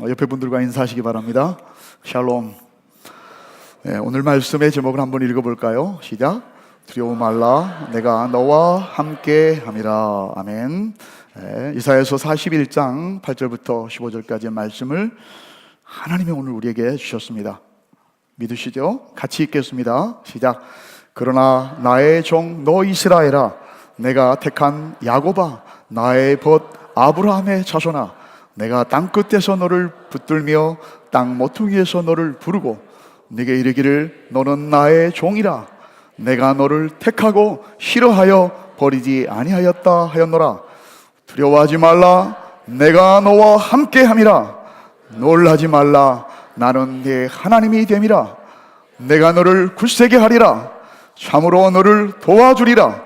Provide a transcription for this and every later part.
옆에 분들과 인사하시기 바랍니다. 샬롬. 오늘 말씀의 제목을 한번 읽어볼까요? 시작. 두려워 말라, 내가 너와 함께 함이라. 아멘. 이사야서 41장 8절부터 15절까지의 말씀을 하나님이 오늘 우리에게 주셨습니다. 믿으시죠? 같이 읽겠습니다. 시작. 그러나 나의 종 너 이스라엘아, 내가 택한 야곱아, 나의 벗 아브라함의 자손아, 내가 땅끝에서 너를 붙들며 땅 모퉁이에서 너를 부르고 네게 이르기를 너는 나의 종이라. 내가 너를 택하고 싫어하여 버리지 아니하였다 하였노라. 두려워하지 말라, 내가 너와 함께함이라. 놀라지 말라, 나는 네 하나님이 됨이라. 내가 너를 굳세게 하리라. 참으로 너를 도와주리라.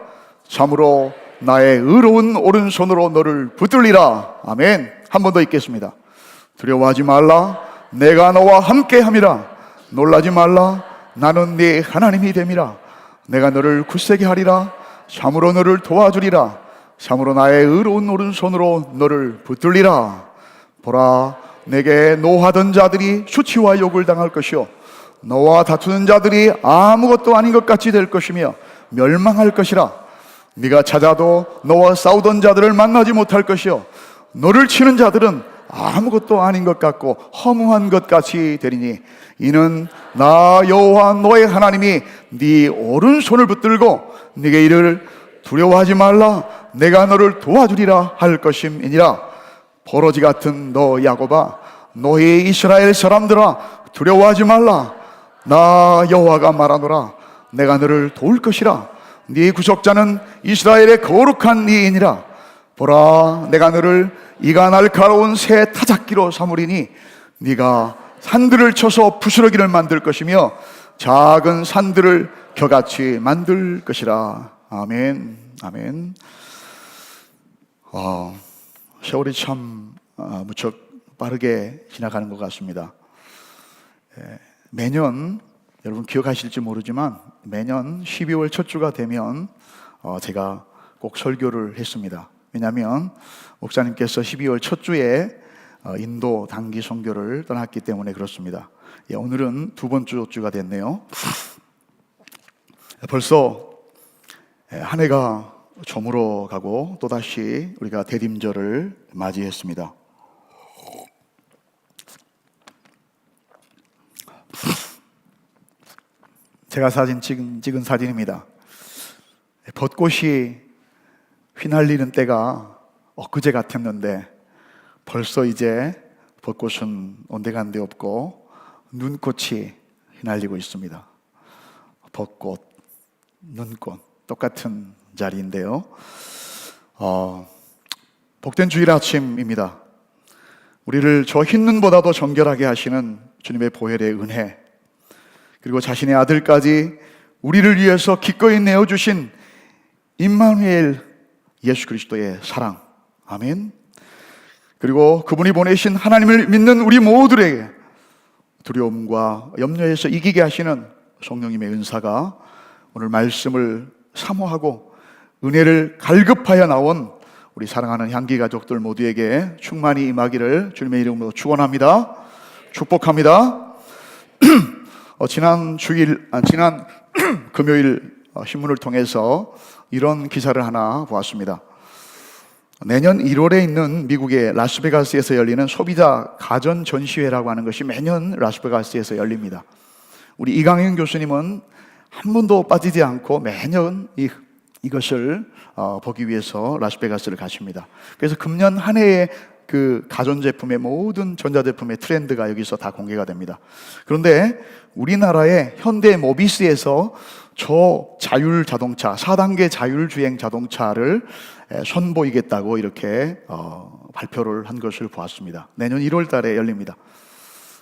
참으로 나의 의로운 오른손으로 너를 붙들리라. 아멘. 한 번 더 읽겠습니다. 두려워하지 말라, 내가 너와 함께함이라. 놀라지 말라, 나는 네 하나님이 됨이라. 내가 너를 굳세게 하리라. 참으로 너를 도와주리라. 참으로 나의 의로운 오른손으로 너를 붙들리라. 보라, 내게 노하던 자들이 수치와 욕을 당할 것이요 너와 다투는 자들이 아무것도 아닌 것 같이 될 것이며 멸망할 것이라. 네가 찾아도 너와 싸우던 자들을 만나지 못할 것이요 너를 치는 자들은 아무것도 아닌 것 같고 허무한 것 같이 되리니 이는 나 여호와 너의 하나님이 네 오른손을 붙들고 네게 이르를 두려워하지 말라, 내가 너를 도와주리라 할 것임이니라. 버러지 같은 너 야곱아, 너희 이스라엘 사람들아, 두려워하지 말라. 나 여호와가 말하노라. 내가 너를 도울 것이라. 네 구속자는 이스라엘의 거룩한 이이니라. 보라, 내가 너를 이가 날카로운 새 타작기로 삼으리니 네가 산들을 쳐서 부스러기를 만들 것이며 작은 산들을 겨같이 만들 것이라. 아멘. 아멘. 세월이 참 무척 빠르게 지나가는 것 같습니다. 매년 여러분 기억하실지 모르지만 매년 12월 첫 주가 되면 제가 꼭 설교를 했습니다. 왜냐하면 목사님께서 12월 첫 주에 인도 단기 선교를 떠났기 때문에 그렇습니다. 오늘은 두 번째 주가 됐네요. 벌써 한 해가 저물어 가고 또다시 우리가 대림절을 맞이했습니다. 제가 찍은 사진입니다. 벚꽃이 휘날리는 때가 엊그제 같았는데 벌써 이제 벚꽃은 온데간데 없고 눈꽃이 휘날리고 있습니다. 벚꽃, 눈꽃 똑같은 자리인데요. 복된 주일 아침입니다. 우리를 저 흰 눈보다도 정결하게 하시는 주님의 보혈의 은혜, 그리고 자신의 아들까지 우리를 위해서 기꺼이 내어주신 임마누엘 예수 그리스도의 사랑, 아멘. 그리고 그분이 보내신 하나님을 믿는 우리 모두에게 두려움과 염려에서 이기게 하시는 성령님의 은사가 오늘 말씀을 사모하고 은혜를 갈급하여 나온 우리 사랑하는 향기 가족들 모두에게 충만히 임하기를 주님의 이름으로 축원합니다. 축복합니다. 지난 금요일 신문을 통해서 이런 기사를 하나 보았습니다. 내년 1월에 있는 미국의 라스베가스에서 열리는 소비자 가전 전시회라고 하는 것이 매년 라스베가스에서 열립니다. 우리 이강현 교수님은 한 번도 빠지지 않고 매년 이것을 보기 위해서 라스베가스를 가십니다. 그래서 금년 한 해의 그 가전제품의 모든 전자제품의 트렌드가 여기서 다 공개가 됩니다. 그런데 우리나라의 현대 모비스에서 저 자율 자동차, 4단계 자율주행 자동차를 선보이겠다고 이렇게 발표를 한 것을 보았습니다. 내년 1월 달에 열립니다.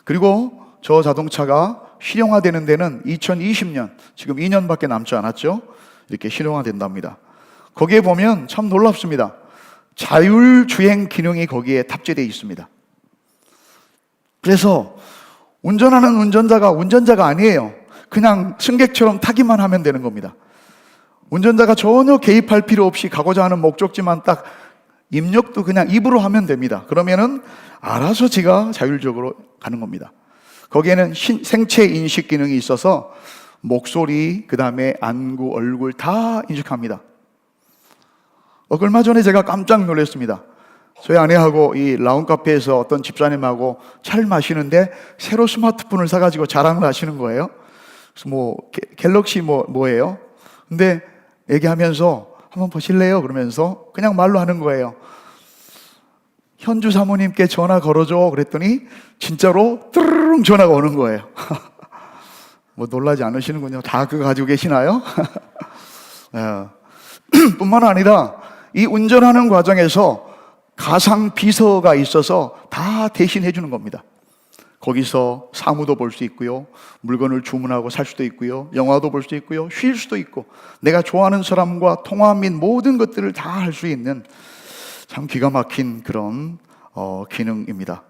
그리고 저 자동차가 실용화되는 데는 2020년, 지금 2년밖에 남지 않았죠? 이렇게 실용화된답니다. 거기에 보면 참 놀랍습니다. 자율주행 기능이 거기에 탑재되어 있습니다. 그래서 운전하는 운전자가 아니에요. 그냥 승객처럼 타기만 하면 되는 겁니다. 운전자가 전혀 개입할 필요 없이 가고자 하는 목적지만 딱 입력도 그냥 입으로 하면 됩니다. 그러면은 알아서 지가 자율적으로 가는 겁니다. 거기에는 생체 인식 기능이 있어서 목소리, 그 다음에 안구, 얼굴 다 인식합니다. 얼마 전에 제가 깜짝 놀랐습니다. 저희 아내하고 이 라운 카페에서 어떤 집사님하고 차를 마시는데 새로 스마트폰을 사가지고 자랑을 하시는 거예요. 그래서 뭐 갤럭시 뭐예요? 근데 얘기하면서 한번 보실래요? 그러면서 그냥 말로 하는 거예요. 현주 사모님께 전화 걸어줘. 그랬더니 진짜로 뚜루룽 전화가 오는 거예요. 뭐 놀라지 않으시는군요. 다 그거 가지고 계시나요? 뿐만 아니라 이 운전하는 과정에서 가상 비서가 있어서 다 대신해 주는 겁니다. 거기서 사무도 볼 수 있고요, 물건을 주문하고 살 수도 있고요, 영화도 볼 수 있고요, 쉴 수도 있고, 내가 좋아하는 사람과 통화 및 모든 것들을 다 할 수 있는 참 기가 막힌 그런 기능입니다.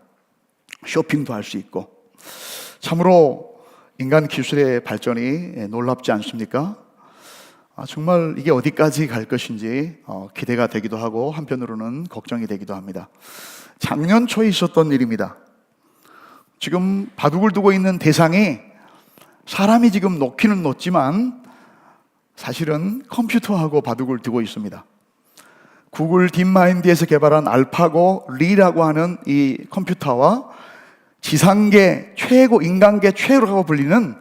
쇼핑도 할 수 있고, 참으로 인간 기술의 발전이 놀랍지 않습니까? 정말 이게 어디까지 갈 것인지 기대가 되기도 하고 한편으로는 걱정이 되기도 합니다. 작년 초에 있었던 일입니다. 지금 바둑을 두고 있는 대상이 사람이 지금 놓기는 놓지만 사실은 컴퓨터하고 바둑을 두고 있습니다. 구글 딥마인드에서 개발한 알파고 리라고 하는 이 컴퓨터와 지상계 최고, 인간계 최고라고 불리는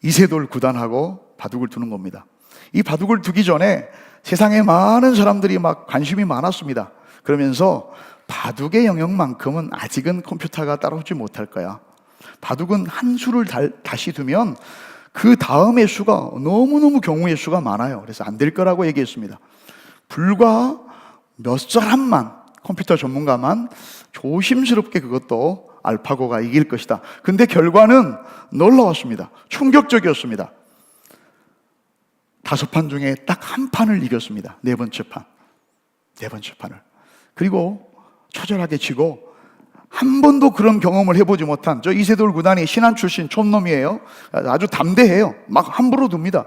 이세돌 구단하고 바둑을 두는 겁니다. 이 바둑을 두기 전에 세상에 많은 사람들이 막 관심이 많았습니다. 그러면서 바둑의 영역만큼은 아직은 컴퓨터가 따라오지 못할 거야. 바둑은 한 수를 다시 두면 그 다음의 수가 너무너무 경우의 수가 많아요. 그래서 안 될 거라고 얘기했습니다. 불과 몇 사람만, 컴퓨터 전문가만 조심스럽게 그것도 알파고가 이길 것이다. 근데 결과는 놀라웠습니다. 충격적이었습니다. 5판 중에 딱 한 판을 이겼습니다. 네 번째 판을. 그리고 처절하게 지고 한 번도 그런 경험을 해보지 못한 저 이세돌 구단이 신안 출신 촌놈이에요. 아주 담대해요. 막 함부로 둡니다.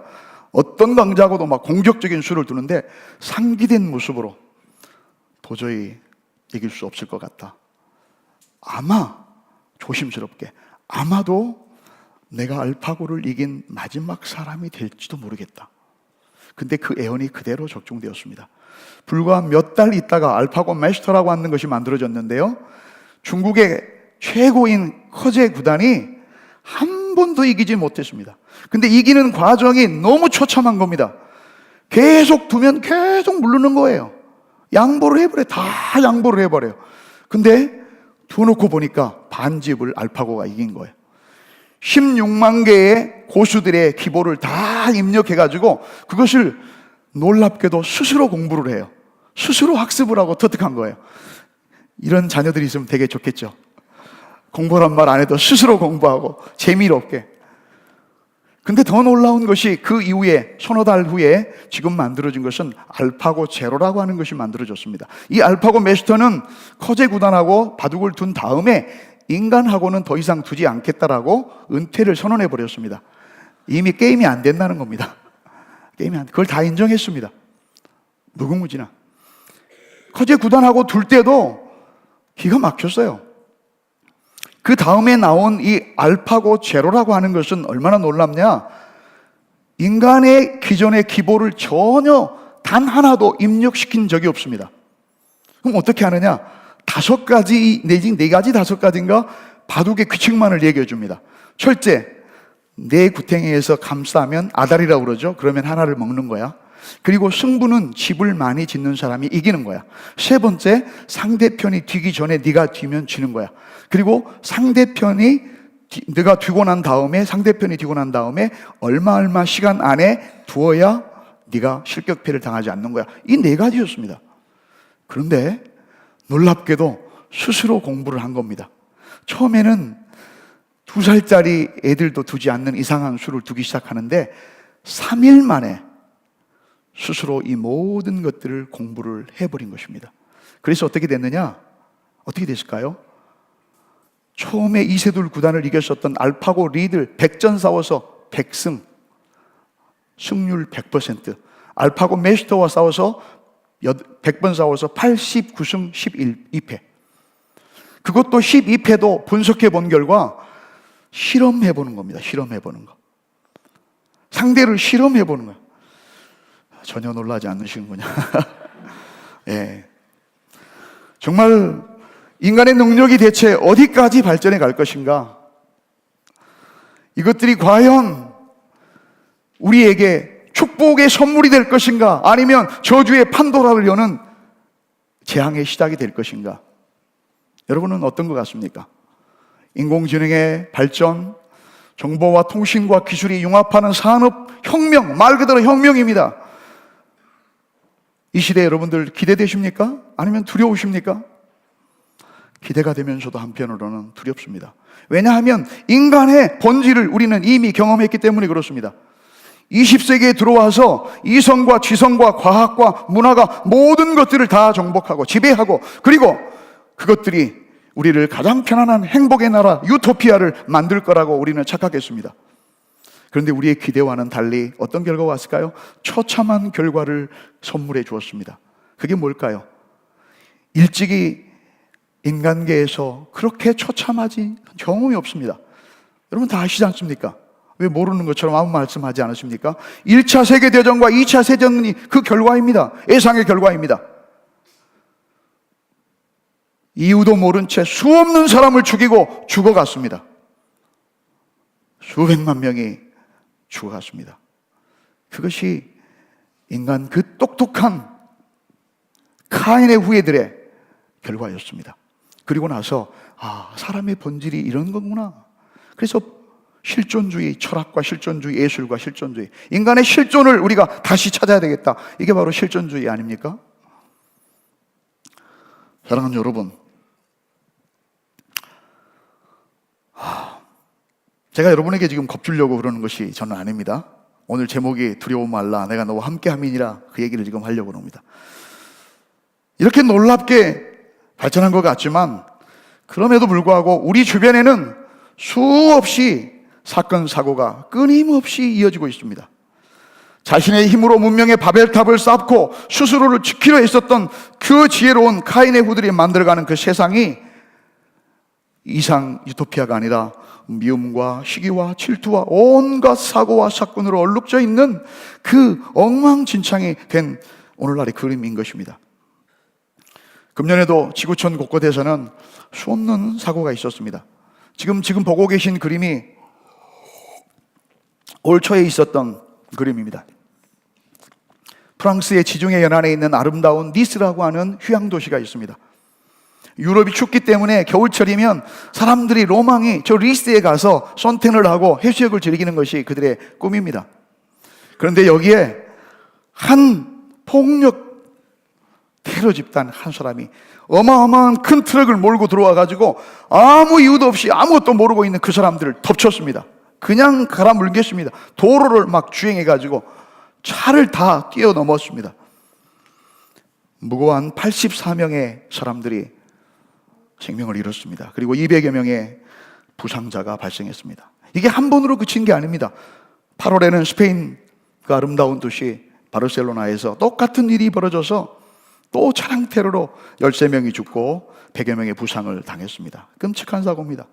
어떤 강자하고도 막 공격적인 수를 두는데 상기된 모습으로 도저히 이길 수 없을 것 같다. 아마 조심스럽게 아마도 내가 알파고를 이긴 마지막 사람이 될지도 모르겠다. 근데 그 애언이 그대로 적중되었습니다. 불과 몇 달 있다가 알파고 마스터라고 하는 것이 만들어졌는데요, 중국의 최고인 허재 구단이 한 번도 이기지 못했습니다. 근데 이기는 과정이 너무 처참한 겁니다. 계속 두면 계속 물르는 거예요. 양보를 해버려요. 다 양보를 해버려요. 근데 두어놓고 보니까 반집을 알파고가 이긴 거예요. 16만 개의 고수들의 기보를 다 입력해가지고 그것을 놀랍게도 스스로 공부를 해요. 스스로 학습을 하고 터득한 거예요. 이런 자녀들이 있으면 되게 좋겠죠. 공부란 말 안 해도 스스로 공부하고 재미롭게. 근데 더 놀라운 것이 그 이후에 서너 달 후에 지금 만들어진 것은 알파고 제로라고 하는 것이 만들어졌습니다. 이 알파고 마스터는 커제 구단하고 바둑을 둔 다음에 인간하고는 더 이상 두지 않겠다라고 은퇴를 선언해 버렸습니다. 이미 게임이 안 된다는 겁니다. 그걸 다 인정했습니다. 무궁무진한. 커제 구단하고 둘 때도 기가 막혔어요. 그 다음에 나온 이 알파고 제로라고 하는 것은 얼마나 놀랍냐? 인간의 기존의 기보를 전혀 단 하나도 입력시킨 적이 없습니다. 그럼 어떻게 하느냐? 5가지 내지 4가지 5가지인가 바둑의 규칙만을 얘기해 줍니다. 첫째, 내 구탱이에서 감싸면 아다리라고 그러죠. 그러면 하나를 먹는 거야. 그리고 승부는 집을 많이 짓는 사람이 이기는 거야. 세 번째, 상대편이 뒤기 전에 네가 뒤면 지는 거야. 그리고 상대편이 네가 뒤고 난 다음에, 상대편이 뒤고 난 다음에 얼마 시간 안에 두어야 네가 실격패를 당하지 않는 거야. 이 4가지였습니다. 그런데 놀랍게도 스스로 공부를 한 겁니다. 처음에는 2살짜리 애들도 두지 않는 이상한 수를 두기 시작하는데 3일 만에 스스로 이 모든 것들을 공부를 해버린 것입니다. 그래서 어떻게 됐느냐? 어떻게 됐을까요? 처음에 이세돌 구단을 이겼었던 알파고 리들 100전 싸워서 100승, 승률 100%. 알파고 마스터와 싸워서 100번 싸워서 89승 12패. 그것도 12패도 분석해 본 결과 실험해 보는 겁니다. 실험해 보는 거. 상대를 실험해 보는 거예요. 전혀 놀라지 않으시는군요. 예. 정말 인간의 능력이 대체 어디까지 발전해 갈 것인가? 이것들이 과연 우리에게 축복의 선물이 될 것인가? 아니면 저주의 판도라를 여는 재앙의 시작이 될 것인가? 여러분은 어떤 것 같습니까? 인공지능의 발전, 정보와 통신과 기술이 융합하는 산업혁명, 말 그대로 혁명입니다. 이 시대에 여러분들 기대되십니까? 아니면 두려우십니까? 기대가 되면서도 한편으로는 두렵습니다. 왜냐하면 인간의 본질을 우리는 이미 경험했기 때문에 그렇습니다. 20세기에 들어와서 이성과 지성과 과학과 문화가 모든 것들을 다 정복하고 지배하고, 그리고 그것들이 우리를 가장 편안한 행복의 나라 유토피아를 만들 거라고 우리는 착각했습니다. 그런데 우리의 기대와는 달리 어떤 결과가 왔을까요? 처참한 결과를 선물해 주었습니다. 그게 뭘까요? 일찍이 인간계에서 그렇게 처참하지 경험이 없습니다. 여러분 다 아시지 않습니까? 왜 모르는 것처럼 아무 말씀하지 않으십니까? 1차 세계대전과 2차 세계대전이 그 결과입니다. 예상의 결과입니다. 이유도 모른 채 수없는 사람을 죽이고 죽어갔습니다. 수백만 명이 죽어갔습니다. 그것이 인간 그 똑똑한 카인의 후예들의 결과였습니다. 그리고 나서 사람의 본질이 이런 거구나. 그래서 실존주의 철학과 실존주의 예술과 실존주의, 인간의 실존을 우리가 다시 찾아야 되겠다. 이게 바로 실존주의 아닙니까? 사랑하는 여러분, 제가 여러분에게 지금 겁주려고 그러는 것이 저는 아닙니다. 오늘 제목이 두려워 말라 내가 너와 함께함이니라, 그 얘기를 지금 하려고 합니다. 이렇게 놀랍게 발전한 것 같지만 그럼에도 불구하고 우리 주변에는 수없이 사건 사고가 끊임없이 이어지고 있습니다. 자신의 힘으로 문명의 바벨탑을 쌓고 스스로를 지키려 했었던 그 지혜로운 카인의 후들이 만들어가는 그 세상이 이상 유토피아가 아니라 미움과 시기와 질투와 온갖 사고와 사건으로 얼룩져 있는 그 엉망진창이 된 오늘날의 그림인 것입니다. 금년에도 지구촌 곳곳에서는 수없는 사고가 있었습니다. 지금 보고 계신 그림이 올 초에 있었던 그림입니다. 프랑스의 지중해 연안에 있는 아름다운 니스라고 하는 휴양도시가 있습니다. 유럽이 춥기 때문에 겨울철이면 사람들이 로망이 저 니스에 가서 선탠을 하고 해수욕을 즐기는 것이 그들의 꿈입니다. 그런데 여기에 한 폭력 테러 집단 한 사람이 어마어마한 큰 트럭을 몰고 들어와가지고 아무 이유도 없이 아무것도 모르고 있는 그 사람들을 덮쳤습니다. 그냥 갈아물겠습니다. 도로를 막 주행해가지고 차를 다 뛰어넘었습니다. 무고한 84명의 사람들이 생명을 잃었습니다. 그리고 200여 명의 부상자가 발생했습니다. 이게 한 번으로 그친 게 아닙니다. 8월에는 스페인 그 아름다운 도시 바르셀로나에서 똑같은 일이 벌어져서 또 차량 테러로 13명이 죽고 100여 명의 부상을 당했습니다. 끔찍한 사고입니다.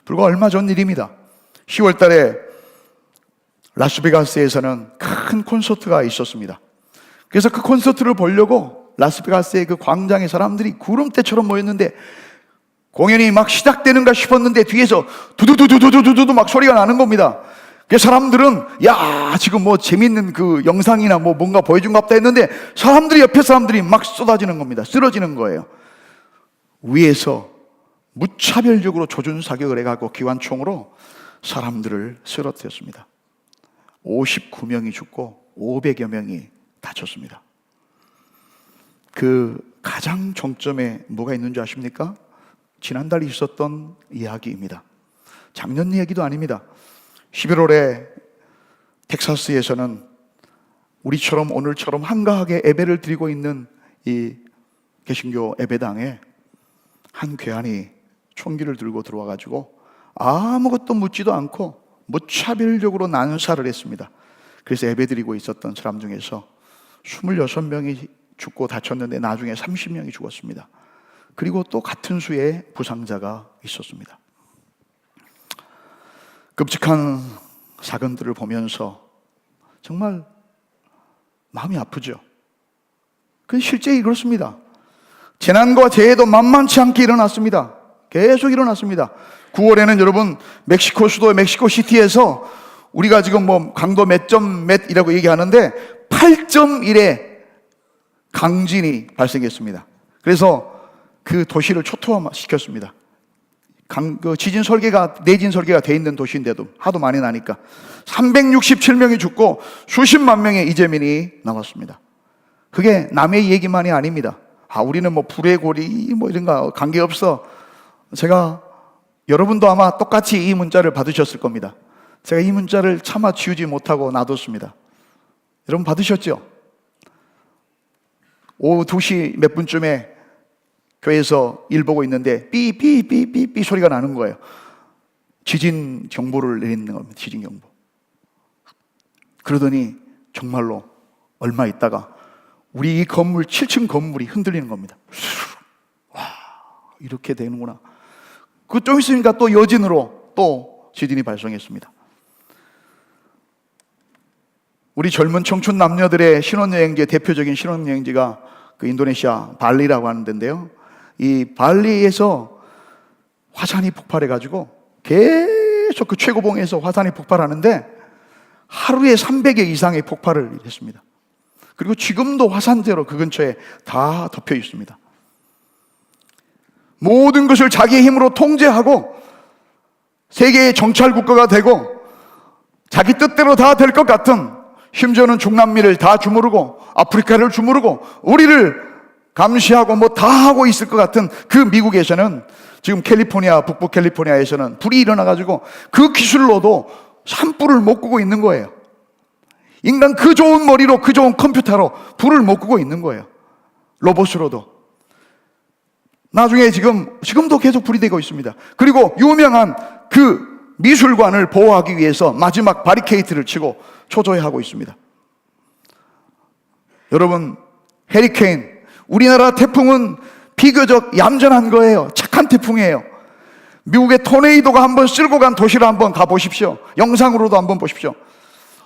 불과 얼마 전 일입니다. 10월 달에 라스베가스에서는 큰 콘서트가 있었습니다. 그래서 그 콘서트를 보려고 라스베가스의 그 광장에 사람들이 구름대처럼 모였는데 공연이 막 시작되는가 싶었는데 뒤에서 두두두두두두두 막 소리가 나는 겁니다. 그 사람들은 야 지금 뭐 재밌는 그 영상이나 뭐 뭔가 보여준 것 같다 했는데 사람들이 옆에 사람들이 막 쏟아지는 겁니다. 쓰러지는 거예요. 위에서 무차별적으로 조준 사격을 해가고 기관총으로 사람들을 쓰러뜨렸습니다. 59명이 죽고 500여 명이 다쳤습니다. 그 가장 정점에 뭐가 있는 줄 아십니까? 지난달 있었던 이야기입니다. 작년 얘기도 아닙니다. 11월에 텍사스에서는 우리처럼 오늘처럼 한가하게 예배를 드리고 있는 이 개신교 예배당에 한 괴한이 총기를 들고 들어와가지고 아무것도 묻지도 않고 무차별적으로 난사를 했습니다. 그래서 예배 드리고 있었던 사람 중에서 26명이 죽고 다쳤는데 나중에 30명이 죽었습니다. 그리고 또 같은 수의 부상자가 있었습니다. 끔찍한 사건들을 보면서 정말 마음이 아프죠. 그 실제 그렇습니다. 재난과 재해도 만만치 않게 일어났습니다. 계속 일어났습니다. 9월에는 여러분 멕시코 수도 멕시코시티에서 우리가 지금 뭐 강도 몇 점 몇이라고 얘기하는데 8.1의 강진이 발생했습니다. 그래서 그 도시를 초토화시켰습니다. 지진 설계가, 내진 설계가 돼 있는 도시인데도 하도 많이 나니까 367명이 죽고 수십만 명의 이재민이 나왔습니다. 그게 남의 얘기만이 아닙니다. 우리는 뭐 불의 고리 뭐 이런 거 관계없어. 제가, 여러분도 아마 똑같이 이 문자를 받으셨을 겁니다. 제가 이 문자를 차마 지우지 못하고 놔뒀습니다. 여러분 받으셨죠? 오후 2시 몇 분쯤에 교회에서 일 보고 있는데 삐삐삐삐삐 소리가 나는 거예요. 지진 경보를 내리는 겁니다. 지진 경보. 그러더니 정말로 얼마 있다가 우리 이 건물 7층 건물이 흔들리는 겁니다. 와, 이렇게 되는구나. 그 좀 있으니까 또 여진으로 또 지진이 발생했습니다. 우리 젊은 청춘 남녀들의 신혼여행지, 대표적인 신혼여행지가 그 인도네시아 발리라고 하는 데인데요. 이 발리에서 화산이 폭발해가지고 계속 그 최고봉에서 화산이 폭발하는데 하루에 300여 이상의 폭발을 했습니다. 그리고 지금도 화산재로 그 근처에 다 덮여 있습니다. 모든 것을 자기의 힘으로 통제하고 세계의 정찰 국가가 되고 자기 뜻대로 다 될 것 같은, 심지어는 중남미를 다 주무르고 아프리카를 주무르고 우리를 감시하고 뭐 다 하고 있을 것 같은 그 미국에서는 지금 캘리포니아, 북부 캘리포니아에서는 불이 일어나가지고 그 기술로도 산불을 못 끄고 있는 거예요. 인간 그 좋은 머리로, 그 좋은 컴퓨터로 불을 못 끄고 있는 거예요. 로봇으로도. 나중에 지금도 계속 불이 되고 있습니다. 그리고 유명한 그 미술관을 보호하기 위해서 마지막 바리케이트를 치고 초조해하고 있습니다. 여러분, 해리케인, 우리나라 태풍은 비교적 얌전한 거예요. 착한 태풍이에요. 미국의 토네이도가 한번 쓸고 간 도시를 한번 가보십시오. 영상으로도 한번 보십시오.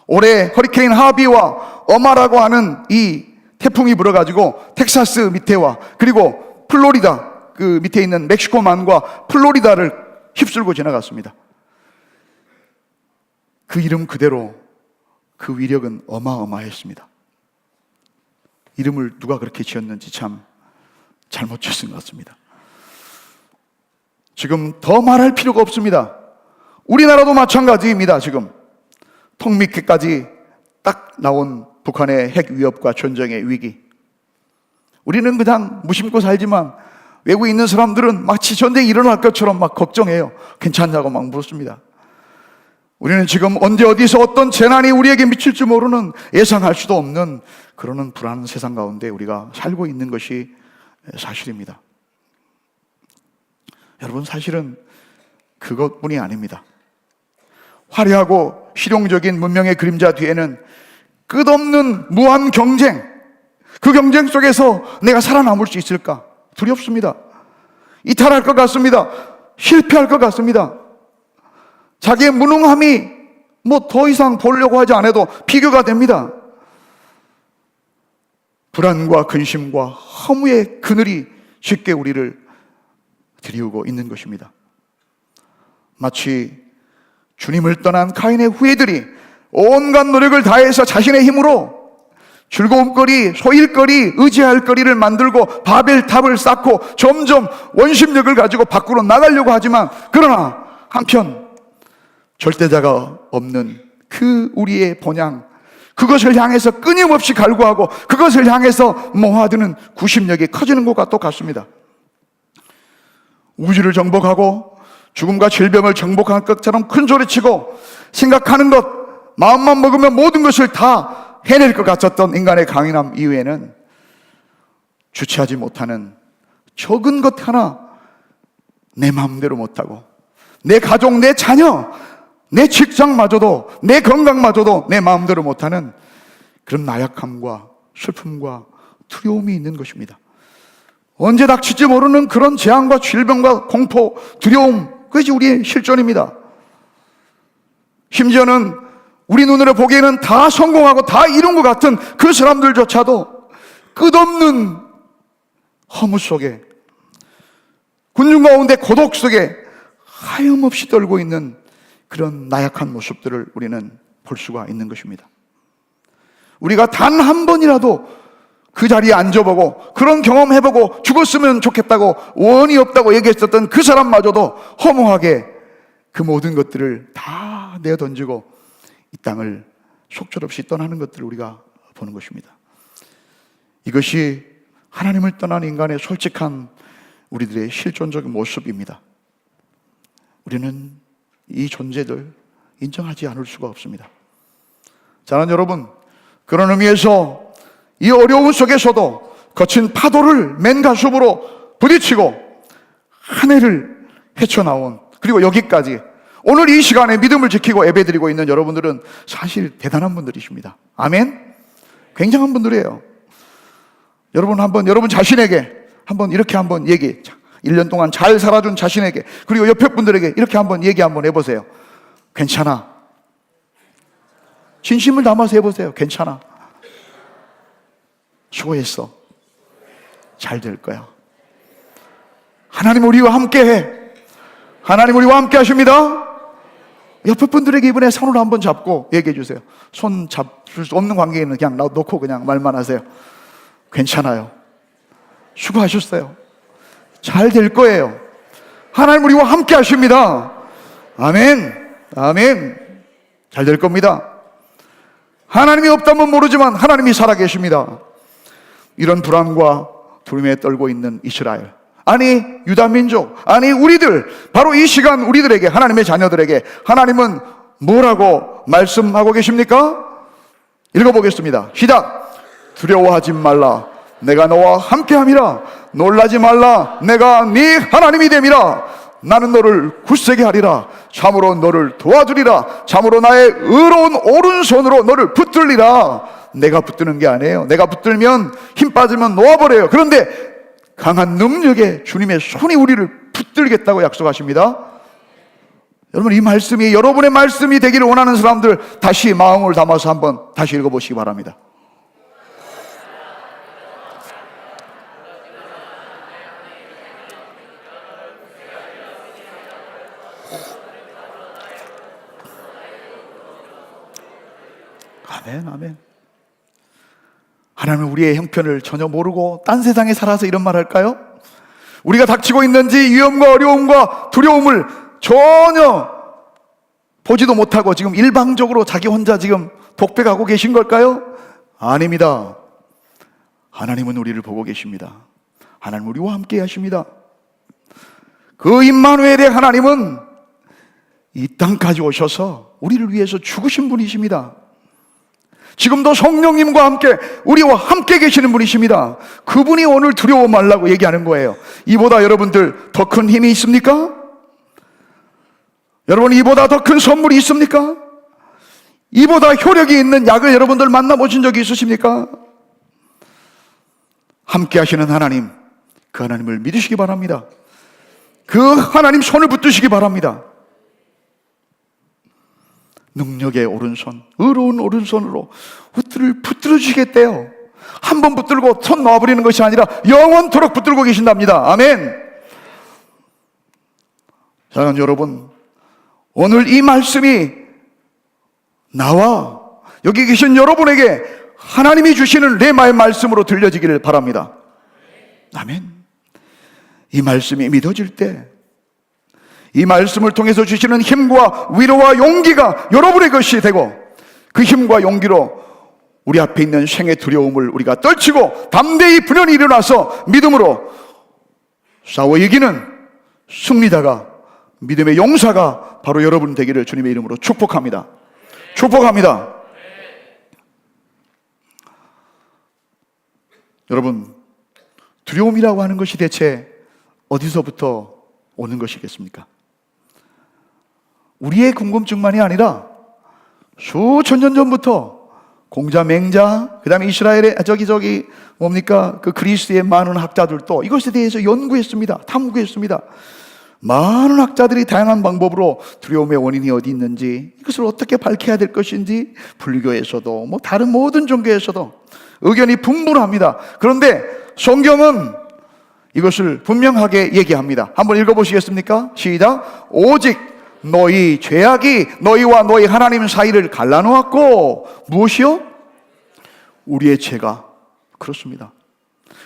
올해 허리케인 하비와 어마라고 하는 이 태풍이 불어가지고 텍사스 밑에와 그리고 플로리다 그 밑에 있는 멕시코만과 플로리다를 휩쓸고 지나갔습니다. 그 이름 그대로 그 위력은 어마어마했습니다. 이름을 누가 그렇게 지었는지 참 잘못 지었은 것 같습니다. 지금 더 말할 필요가 없습니다. 우리나라도 마찬가지입니다. 지금 턱 밑에까지 딱 나온 북한의 핵 위협과 전쟁의 위기. 우리는 그냥 무심코 살지만 외국에 있는 사람들은 마치 전쟁이 일어날 것처럼 막 걱정해요. 괜찮냐고 막 물었습니다. 우리는 지금 언제 어디서 어떤 재난이 우리에게 미칠지 모르는, 예상할 수도 없는 그러는 불안한 세상 가운데 우리가 살고 있는 것이 사실입니다. 여러분, 사실은 그것뿐이 아닙니다. 화려하고 실용적인 문명의 그림자 뒤에는 끝없는 무한 경쟁, 그 경쟁 속에서 내가 살아남을 수 있을까? 두렵습니다. 이탈할 것 같습니다. 실패할 것 같습니다. 자기의 무능함이 뭐 더 이상 보려고 하지 않아도 비교가 됩니다. 불안과 근심과 허무의 그늘이 쉽게 우리를 들이우고 있는 것입니다. 마치 주님을 떠난 카인의 후예들이 온갖 노력을 다해서 자신의 힘으로 즐거움거리, 소일거리, 의지할 거리를 만들고 바벨탑을 쌓고 점점 원심력을 가지고 밖으로 나가려고 하지만, 그러나 한편 절대자가 없는 그 우리의 본향, 그것을 향해서 끊임없이 갈구하고 그것을 향해서 모아드는 구심력이 커지는 것과 똑같습니다. 우주를 정복하고 죽음과 질병을 정복할 것처럼 큰 소리치고 생각하는 것, 마음만 먹으면 모든 것을 다 해낼 것 같았던 인간의 강인함 이후에는 주체하지 못하는 적은 것 하나 내 마음대로 못하고, 내 가족, 내 자녀, 내 직장마저도, 내 건강마저도 내 마음대로 못하는 그런 나약함과 슬픔과 두려움이 있는 것입니다. 언제 닥칠지 모르는 그런 재앙과 질병과 공포, 두려움, 그것이 우리의 실존입니다. 심지어는 우리 눈으로 보기에는 다 성공하고 다 이룬 것 같은 그 사람들조차도 끝없는 허무 속에, 군중 가운데 고독 속에 하염없이 떨고 있는 그런 나약한 모습들을 우리는 볼 수가 있는 것입니다. 우리가 단 한 번이라도 그 자리에 앉아보고 그런 경험해보고 죽었으면 좋겠다고 원이 없다고 얘기했었던 그 사람마저도 허무하게 그 모든 것들을 다 내어던지고 이 땅을 속절없이 떠나는 것들을 우리가 보는 것입니다. 이것이 하나님을 떠난 인간의 솔직한 우리들의 실존적 모습입니다. 우리는 이 존재들 인정하지 않을 수가 없습니다. 사랑하는 여러분, 그런 의미에서 이 어려움 속에서도 거친 파도를 맨가슴으로 부딪히고 한 해를 헤쳐나온, 그리고 여기까지 오늘 이 시간에 믿음을 지키고 예배드리고 있는 여러분들은 사실 대단한 분들이십니다. 아멘? 굉장한 분들이에요. 여러분 한번 여러분 자신에게 한번 이렇게 한번 얘기, 1년 동안 잘 살아준 자신에게, 그리고 옆에 분들에게 이렇게 한번 얘기 한번 해보세요. 괜찮아. 진심을 담아서 해보세요. 괜찮아. 수고했어. 잘 될 거야. 하나님 우리와 함께해. 하나님 우리와 함께 하십니다. 옆에 분들에게 이번에 손을 한번 잡고 얘기해 주세요. 손 잡을 수 없는 관계에는 그냥 놓고 그냥 말만 하세요. 괜찮아요. 수고하셨어요. 잘 될 거예요. 하나님 우리와 함께 하십니다. 아멘. 아멘. 잘 될 겁니다. 하나님이 없다면 모르지만 하나님이 살아계십니다. 이런 불안과 두려움에 떨고 있는 이스라엘, 아니 유다 민족, 아니 우리들, 바로 이 시간 우리들에게, 하나님의 자녀들에게 하나님은 뭐라고 말씀하고 계십니까? 읽어보겠습니다. 시작. 두려워하지 말라. 내가 너와 함께함이라. 놀라지 말라. 내가 네 하나님이 됨이라. 나는 너를 굳세게 하리라. 참으로 너를 도와주리라. 참으로 나의 의로운 오른손으로 너를 붙들리라. 내가 붙드는 게 아니에요. 내가 붙들면 힘 빠지면 놓아버려요. 그런데 강한 능력의 주님의 손이 우리를 붙들겠다고 약속하십니다. 여러분, 이 말씀이 여러분의 말씀이 되기를 원하는 사람들, 다시 마음을 담아서 한번 다시 읽어보시기 바랍니다. 아멘, 아멘. 하나님은 우리의 형편을 전혀 모르고 딴 세상에 살아서 이런 말 할까요? 우리가 닥치고 있는지 위험과 어려움과 두려움을 전혀 보지도 못하고 지금 일방적으로 자기 혼자 지금 독백하고 계신 걸까요? 아닙니다. 하나님은 우리를 보고 계십니다. 하나님 우리와 함께 하십니다. 그 임마누엘의 하나님은 이 땅까지 오셔서 우리를 위해서 죽으신 분이십니다. 지금도 성령님과 함께 우리와 함께 계시는 분이십니다. 그분이 오늘 두려워 말라고 얘기하는 거예요. 이보다 여러분들 더 큰 힘이 있습니까? 여러분, 이보다 더 큰 선물이 있습니까? 이보다 효력이 있는 약을 여러분들 만나보신 적이 있으십니까? 함께 하시는 하나님, 그 하나님을 믿으시기 바랍니다. 그 하나님 손을 붙드시기 바랍니다. 능력의 오른손, 의로운 오른손으로 붙들어 주시겠대요. 한 번 붙들고 손 놔버리는 것이 아니라 영원토록 붙들고 계신답니다. 아멘. 사랑하는 여러분, 오늘 이 말씀이 나와 여기 계신 여러분에게 하나님이 주시는 레마의 말씀으로 들려지기를 바랍니다. 아멘. 이 말씀이 믿어질 때, 이 말씀을 통해서 주시는 힘과 위로와 용기가 여러분의 것이 되고, 그 힘과 용기로 우리 앞에 있는 생의 두려움을 우리가 떨치고 담대히 분연히 일어나서 믿음으로 싸워 이기는 승리자가, 믿음의 용사가 바로 여러분 되기를 주님의 이름으로 축복합니다. 축복합니다. 여러분, 두려움이라고 하는 것이 대체 어디서부터 오는 것이겠습니까? 우리의 궁금증만이 아니라 수천 년 전부터 공자, 맹자, 그 다음에 이스라엘의 뭡니까? 그 그리스의 많은 학자들도 이것에 대해서 연구했습니다. 탐구했습니다. 많은 학자들이 다양한 방법으로 두려움의 원인이 어디 있는지, 이것을 어떻게 밝혀야 될 것인지, 불교에서도 다른 모든 종교에서도 의견이 분분합니다. 그런데 성경은 이것을 분명하게 얘기합니다. 한번 읽어보시겠습니까? 시작. 오직 너희 죄악이 너희와 너희 하나님 사이를 갈라놓았고, 무엇이요? 우리의 죄가. 그렇습니다.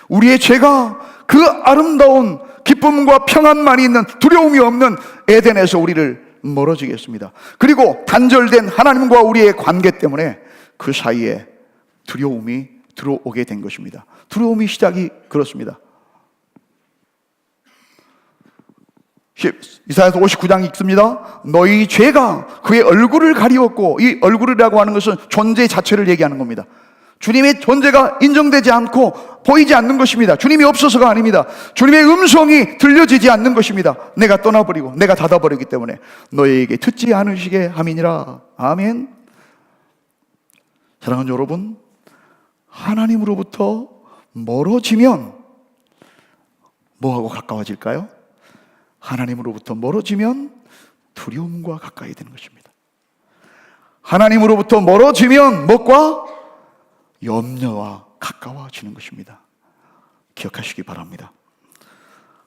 우리의 죄가 그 아름다운 기쁨과 평안만이 있는, 두려움이 없는 에덴에서 우리를 멀어지게 했습니다. 그리고 단절된 하나님과 우리의 관계 때문에 그 사이에 두려움이 들어오게 된 것입니다. 두려움이 시작이 그렇습니다. 이사야서 59장 읽습니다. 너희 죄가 그의 얼굴을 가리웠고, 이 얼굴이라고 하는 것은 존재 자체를 얘기하는 겁니다. 주님의 존재가 인정되지 않고 보이지 않는 것입니다. 주님이 없어서가 아닙니다. 주님의 음성이 들려지지 않는 것입니다. 내가 떠나버리고 내가 닫아버리기 때문에 너희에게 듣지 않으시게 함이니라. 아멘. 사랑하는 여러분, 하나님으로부터 멀어지면 뭐하고 가까워질까요? 하나님으로부터 멀어지면 두려움과 가까이 되는 것입니다. 하나님으로부터 멀어지면 무엇과? 염려와 가까워지는 것입니다. 기억하시기 바랍니다.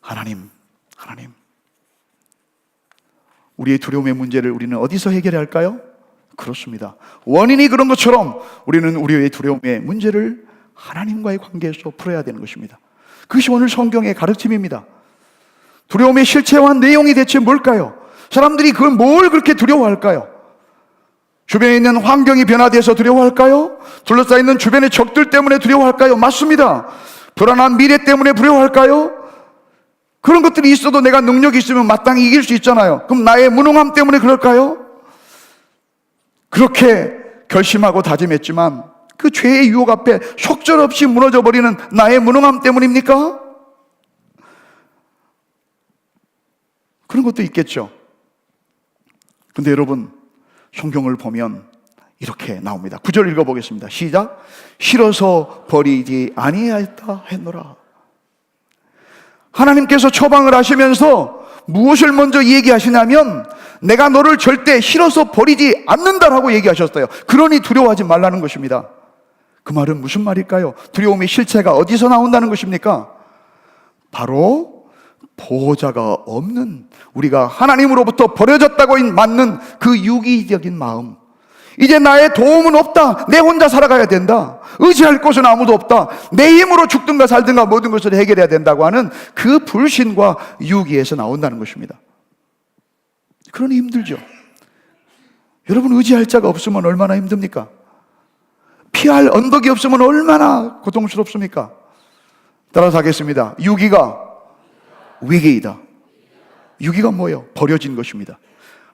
하나님, 우리의 두려움의 문제를 우리는 어디서 해결해야 할까요? 그렇습니다. 원인이 그런 것처럼 우리는 우리의 두려움의 문제를 하나님과의 관계에서 풀어야 되는 것입니다. 그것이 오늘 성경의 가르침입니다. 두려움의 실체와 내용이 대체 뭘까요? 사람들이 그걸 뭘 그렇게 두려워할까요? 주변에 있는 환경이 변화돼서 두려워할까요? 둘러싸이는 주변의 적들 때문에 두려워할까요? 맞습니다. 불안한 미래 때문에 두려워할까요? 그런 것들이 있어도 내가 능력이 있으면 마땅히 이길 수 있잖아요. 그럼 나의 무능함 때문에 그럴까요? 그렇게 결심하고 다짐했지만 그 죄의 유혹 앞에 속절없이 무너져버리는 나의 무능함 때문입니까? 그런 것도 있겠죠. 근데 여러분, 성경을 보면 이렇게 나옵니다. 9절 읽어보겠습니다. 시작. 싫어서 버리지 아니하였다 했노라. 하나님께서 처방을 하시면서 무엇을 먼저 얘기하시냐면 내가 너를 절대 싫어서 버리지 않는다라고 얘기하셨어요. 그러니 두려워하지 말라는 것입니다. 그 말은 무슨 말일까요? 두려움의 실체가 어디서 나온다는 것입니까? 바로 보호자가 없는, 우리가 하나님으로부터 버려졌다고 맞는 그 유기적인 마음. 이제 나의 도움은 없다. 내 혼자 살아가야 된다. 의지할 곳은 아무도 없다. 내 힘으로 죽든가 살든가 모든 것을 해결해야 된다고 하는 그 불신과 유기에서 나온다는 것입니다. 그러니 힘들죠. 여러분, 의지할 자가 없으면 얼마나 힘듭니까? 피할 언덕이 없으면 얼마나 고통스럽습니까? 따라서 하겠습니다. 유기가 위기이다. 유기가 뭐예요? 버려진 것입니다.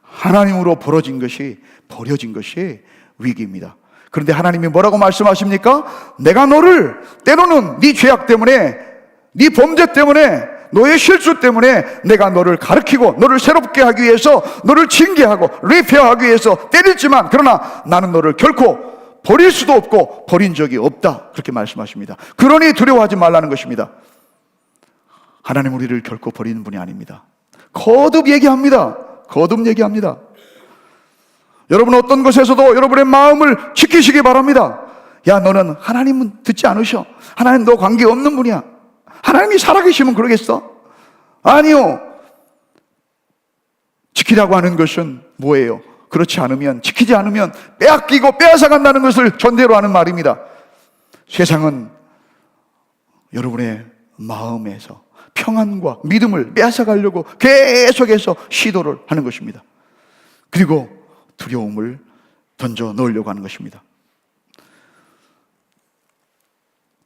하나님으로 버려진 것이 위기입니다. 그런데 하나님이 뭐라고 말씀하십니까? 내가 너를 때로는 네 죄악 때문에, 네 범죄 때문에, 너의 실수 때문에 내가 너를 가르치고 너를 새롭게 하기 위해서, 너를 징계하고 리페어하기 위해서 때리지만, 그러나 나는 너를 결코 버릴 수도 없고 버린 적이 없다. 그렇게 말씀하십니다. 그러니 두려워하지 말라는 것입니다. 하나님 우리를 결코 버리는 분이 아닙니다. 거듭 얘기합니다. 여러분, 어떤 것에서도 여러분의 마음을 지키시기 바랍니다. 야, 너는 하나님은 듣지 않으셔. 하나님 너 관계 없는 분이야. 하나님이 살아계시면 그러겠어? 아니요. 지키라고 하는 것은 뭐예요? 그렇지 않으면, 지키지 않으면 빼앗기고 빼앗아간다는 것을 전제로 하는 말입니다. 세상은 여러분의 마음에서 평안과 믿음을 빼앗아가려고 계속해서 시도를 하는 것입니다. 그리고 두려움을 던져 넣으려고 하는 것입니다.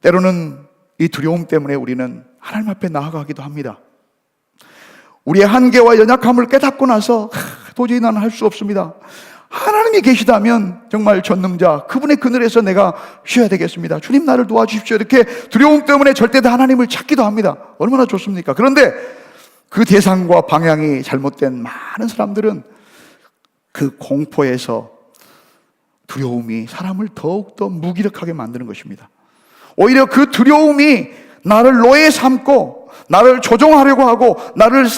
때로는 이 두려움 때문에 우리는 하나님 앞에 나아가기도 합니다. 우리의 한계와 연약함을 깨닫고 나서 도저히 나는 할 수 없습니다. 하나님이 계시다면 정말 전능자 그분의 그늘에서 내가 쉬어야 되겠습니다. 주님 나를 도와주십시오. 이렇게 두려움 때문에 절대 다 하나님을 찾기도 합니다. 얼마나 좋습니까? 그런데 그 대상과 방향이 잘못된 많은 사람들은 그 공포에서 두려움이 사람을 더욱더 무기력하게 만드는 것입니다. 오히려 그 두려움이 나를 노예 삼고 나를 조종하려고 하고 나를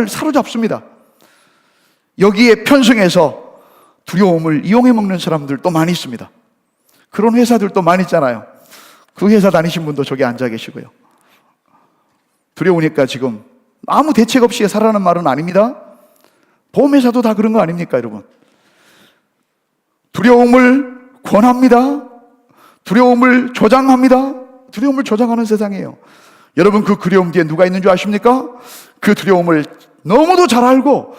사로잡습니다. 여기에 편승해서 두려움을 이용해 먹는 사람들도 많이 있습니다. 그런 회사들도 많이 있잖아요. 그 회사 다니신 분도 저기 앉아 계시고요. 두려우니까 지금 아무 대책 없이 살아라는 말은 아닙니다. 보험회사도 다 그런 거 아닙니까, 여러분? 두려움을 권합니다. 두려움을 조장합니다. 두려움을 조장하는 세상이에요. 여러분, 그 두려움 뒤에 누가 있는 줄 아십니까? 그 두려움을 너무도 잘 알고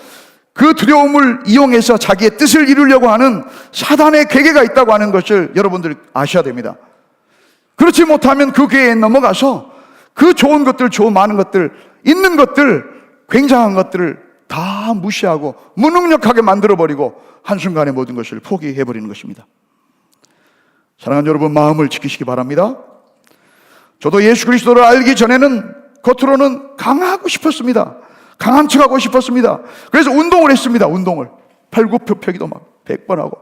그 두려움을 이용해서 자기의 뜻을 이루려고 하는 사단의 괴계가 있다고 하는 것을 여러분들 아셔야 됩니다. 그렇지 못하면 그 괴계에 넘어가서 그 좋은 것들, 좋은 많은 것들, 있는 것들, 굉장한 것들을 다 무시하고 무능력하게 만들어버리고 한순간에 모든 것을 포기해버리는 것입니다. 사랑하는 여러분, 마음을 지키시기 바랍니다. 저도 예수 그리스도를 알기 전에는 겉으로는 강하고 싶었습니다. 강한 척하고 싶었습니다. 그래서 운동을 했습니다. 운동을 팔굽혀펴기도 막 100번 하고,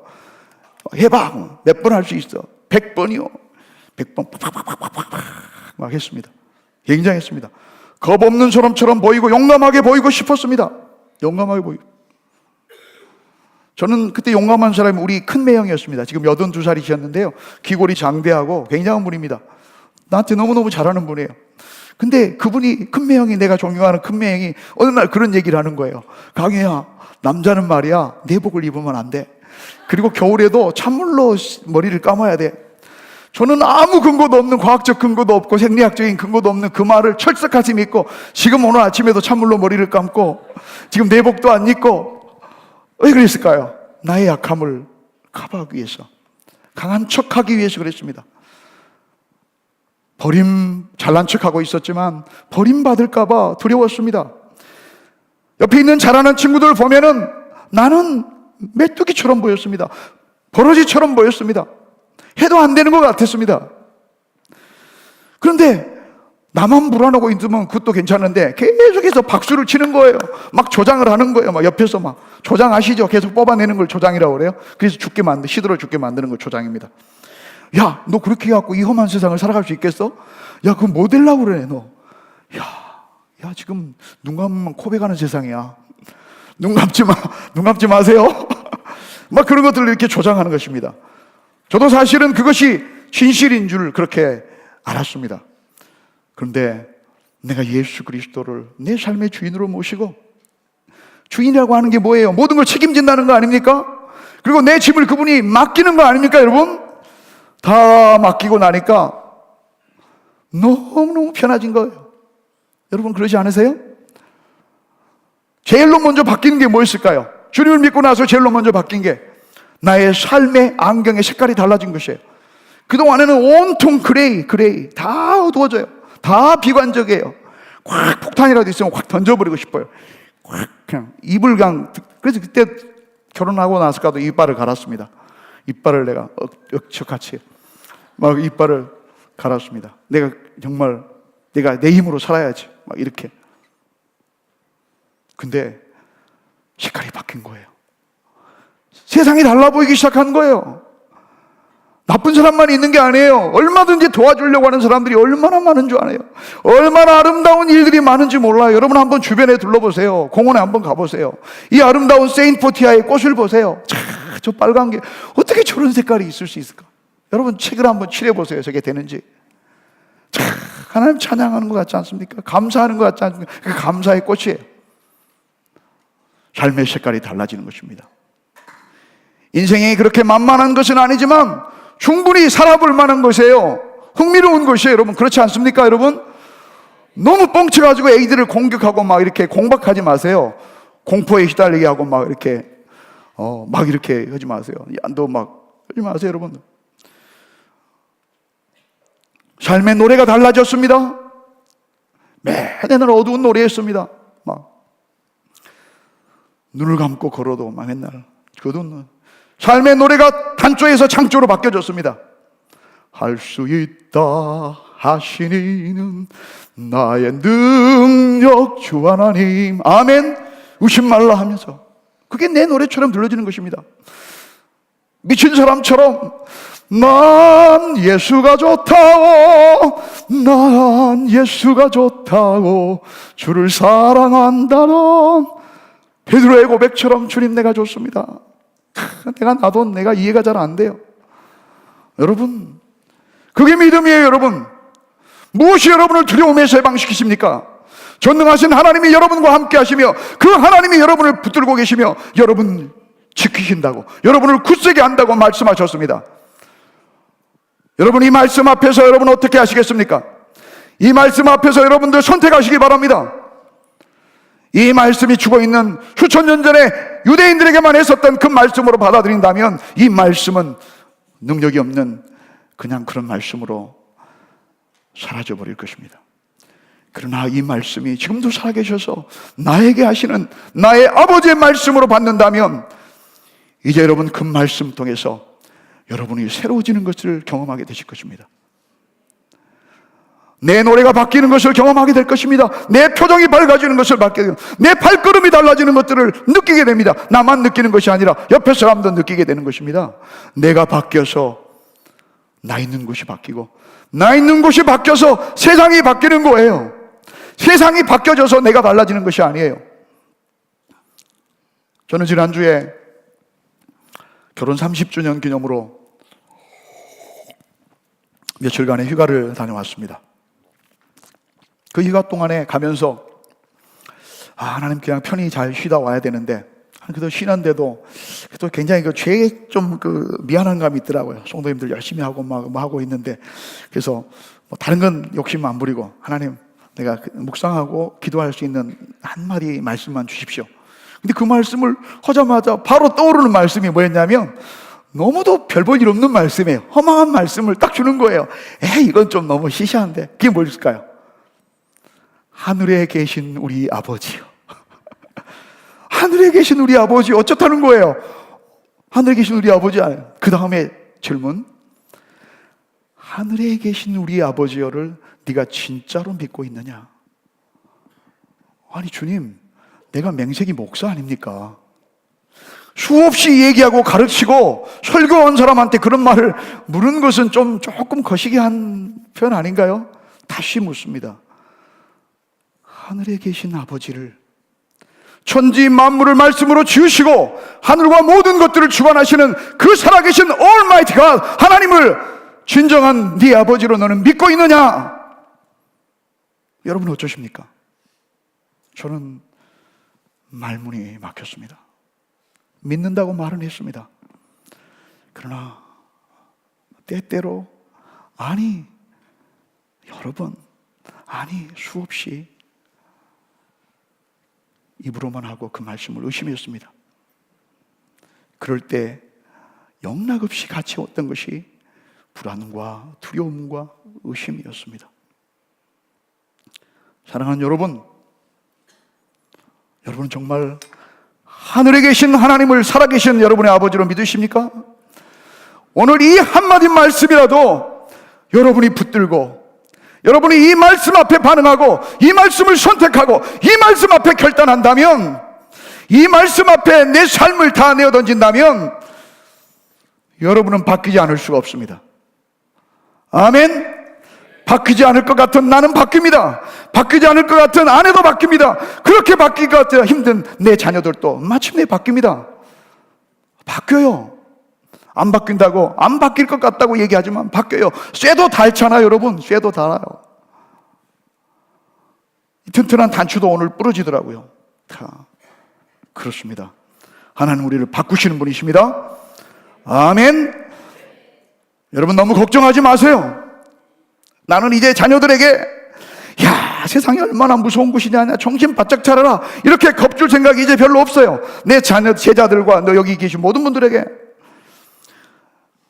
해봐 몇 번 할 수 있어, 100번이요 100번 막 했습니다. 굉장했습니다. 겁 없는 사람처럼 보이고 용감하게 보이고 싶었습니다. 용감하게 보이고. 저는 그때 용감한 사람이 우리 큰매형이었습니다. 지금 82살이셨는데요 귀골이 장대하고 굉장한 분입니다. 나한테 너무너무 잘하는 분이에요. 근데 그분이, 큰매형이, 내가 존경하는 큰매형이 어느 날 그런 얘기를 하는 거예요. 강혜야, 남자는 말이야 내복을 입으면 안 돼. 그리고 겨울에도 찬물로 머리를 감아야 돼. 저는 아무 근거도 없는, 과학적 근거도 없고 생리학적인 근거도 없는 그 말을 철석같이 믿고 지금 오늘 아침에도 찬물로 머리를 감고 지금 내복도 안 입고. 왜 그랬을까요? 나의 약함을 커버하기 위해서, 강한 척하기 위해서 그랬습니다. 잘난 척하고 있었지만 버림받을까 봐 두려웠습니다. 옆에 있는 잘하는 친구들 보면은 나는 메뚜기처럼 보였습니다. 버러지처럼 보였습니다. 해도 안 되는 것 같았습니다. 그런데 나만 불안하고 있으면 그것도 괜찮은데 계속해서 박수를 치는 거예요. 막 조장을 하는 거예요. 막 옆에서 막, 조장 아시죠? 계속 뽑아내는 걸 조장이라고 그래요. 그래서 시들어 죽게 만드는 걸 조장입니다. 야, 너 그렇게 해갖고 이 험한 세상을 살아갈 수 있겠어? 야, 그건 뭐 되려고 그래, 너. 야, 지금 눈 감으면 코베가는 세상이야. 눈 감지 마세요. 막 그런 것들을 이렇게 조장하는 것입니다. 저도 사실은 그것이 진실인 줄 그렇게 알았습니다. 그런데 내가 예수 그리스도를 내 삶의 주인으로 모시고, 주인이라고 하는 게 뭐예요? 모든 걸 책임진다는 거 아닙니까? 그리고 내 짐을 그분이 맡기는 거 아닙니까, 여러분? 다 맡기고 나니까 너무너무 편해진 거예요. 여러분 그러지 않으세요? 제일로 먼저 바뀌는 게 뭐였을까요? 주님을 믿고 나서 제일로 먼저 바뀐 게 나의 삶의 안경의 색깔이 달라진 것이에요. 그동안에는 온통 그레이 다 어두워져요. 다 비관적이에요. 꽉 폭탄이라도 있으면 확 던져버리고 싶어요. 꽉 그냥 그래서 그때 결혼하고 나서까도 이빨을 갈았습니다. 이빨을 내가 억척같이 막 이빨을 갈았습니다. 내가 내 힘으로 살아야지 막 이렇게. 근데 색깔이 바뀐 거예요. 세상이 달라 보이기 시작한 거예요. 나쁜 사람만 있는 게 아니에요. 얼마든지 도와주려고 하는 사람들이 얼마나 많은 줄 아네요. 얼마나 아름다운 일들이 많은지 몰라요. 여러분 한번 주변에 둘러보세요. 공원에 한번 가보세요. 이 아름다운 세인포티아의 꽃을 보세요. 저 빨간 게 어떻게 저런 색깔이 있을 수 있을까? 여러분 책을 한번 칠해보세요. 저게 되는지. 하나님 찬양하는 것 같지 않습니까? 감사하는 것 같지 않습니까? 그게 감사의 꽃이에요. 삶의 색깔이 달라지는 것입니다. 인생이 그렇게 만만한 것은 아니지만 충분히 살아볼 만한 것이에요. 흥미로운 것이에요. 여러분 그렇지 않습니까? 여러분 너무 뻥쳐가지고 애기들을 공격하고 막 이렇게 공박하지 마세요. 공포에 휘달리게 하고 막 이렇게 하지 마세요. 너 막 하지 마세요, 여러분. 삶의 노래가 달라졌습니다. 맨날 어두운 노래였습니다. 막 눈을 감고 걸어도 막 맨날 어두운 삶의 노래가 단조에서 창조로 바뀌어졌습니다. 할 수 있다 하시니는 나의 능력 주 하나님, 아멘. 의심 말라 하면서 그게 내 노래처럼 들려지는 것입니다. 미친 사람처럼 난 예수가 좋다고, 난 예수가 좋다고 주를 사랑한다는 베드로의 고백처럼 주님 내가 좋습니다. 내가 이해가 잘 안 돼요. 여러분, 그게 믿음이에요. 여러분, 무엇이 여러분을 두려움에서 해방시키십니까? 전능하신 하나님이 여러분과 함께 하시며 그 하나님이 여러분을 붙들고 계시며 여러분 지키신다고, 여러분을 굳세게 한다고 말씀하셨습니다. 여러분, 이 말씀 앞에서 여러분 어떻게 하시겠습니까? 이 말씀 앞에서 여러분들 선택하시기 바랍니다. 이 말씀이 죽어있는 수천 년 전에 유대인들에게만 했었던 그 말씀으로 받아들인다면 이 말씀은 능력이 없는 그냥 그런 말씀으로 사라져버릴 것입니다. 그러나 이 말씀이 지금도 살아계셔서 나에게 하시는 나의 아버지의 말씀으로 받는다면 이제 여러분 그 말씀 통해서 여러분이 새로워지는 것을 경험하게 되실 것입니다. 내 노래가 바뀌는 것을 경험하게 될 것입니다. 내 표정이 밝아지는 것을 받게 됩니다. 내 발걸음이 달라지는 것들을 느끼게 됩니다. 나만 느끼는 것이 아니라 옆에 사람도 느끼게 되는 것입니다. 내가 바뀌어서 나 있는 곳이 바뀌고 나 있는 곳이 바뀌어서 세상이 바뀌는 거예요. 세상이 바뀌어져서 내가 달라지는 것이 아니에요. 저는 지난주에 결혼 30주년 기념으로 며칠간의 휴가를 다녀왔습니다. 그 휴가 동안에 가면서 하나님 그냥 편히 잘 쉬다 와야 되는데 그래도 쉬는데도 또 굉장히 죄에 좀 미안한 감이 있더라고요. 성도님들 열심히 하고 막 하고 있는데 그래서 다른 건 욕심 안 부리고 하나님 내가 묵상하고 기도할 수 있는 한마디 말씀만 주십시오. 근데 그 말씀을 하자마자 바로 떠오르는 말씀이 뭐였냐면 너무도 별 볼 일 없는 말씀이에요. 허망한 말씀을 딱 주는 거예요. 이건 좀 너무 시시한데 그게 뭘까요? 하늘에 계신 우리 아버지요. 하늘에 계신 우리 아버지 어쩌다는 거예요? 하늘에 계신 우리 아버지. 그 다음에 질문, 하늘에 계신 우리 아버지여를 네가 진짜로 믿고 있느냐? 아니 주님, 내가 맹세기 목사 아닙니까? 수없이 얘기하고 가르치고 설교한 사람한테 그런 말을 물은 것은 조금 거시기 한 표현 아닌가요? 다시 묻습니다. 하늘에 계신 아버지를, 천지 만물을 말씀으로 지으시고 하늘과 모든 것들을 주관하시는 그 살아계신 Almighty God, 하나님을 진정한 네 아버지로 너는 믿고 있느냐? 여러분 어쩌십니까? 저는 말문이 막혔습니다. 믿는다고 말은 했습니다. 그러나 때때로 여러 번 수없이 입으로만 하고 그 말씀을 의심했습니다. 그럴 때 영락없이 같이 왔던 것이 불안과 두려움과 의심이었습니다. 사랑하는 여러분, 여러분은 정말 하늘에 계신 하나님을 살아계신 여러분의 아버지로 믿으십니까? 오늘 이 한마디 말씀이라도 여러분이 붙들고 여러분이 이 말씀 앞에 반응하고 이 말씀을 선택하고 이 말씀 앞에 결단한다면, 이 말씀 앞에 내 삶을 다 내어 던진다면 여러분은 바뀌지 않을 수가 없습니다. 아멘. 바뀌지 않을 것 같은 나는 바뀝니다. 바뀌지 않을 것 같은 아내도 바뀝니다. 그렇게 바뀔 것 같아 힘든 내 자녀들도 마침내 바뀝니다. 바뀌어요. 안 바뀐다고, 안 바뀔 것 같다고 얘기하지만 바뀌어요. 쇠도 닳잖아요, 여러분. 쇠도 닳아요. 튼튼한 단추도 오늘 부러지더라고요. 그렇습니다. 하나님 우리를 바꾸시는 분이십니다. 아멘. 여러분 너무 걱정하지 마세요. 나는 이제 자녀들에게 세상이 얼마나 무서운 곳이냐, 정신 바짝 차려라, 이렇게 겁줄 생각이 이제 별로 없어요. 내 자녀, 제자들과 너 여기 계신 모든 분들에게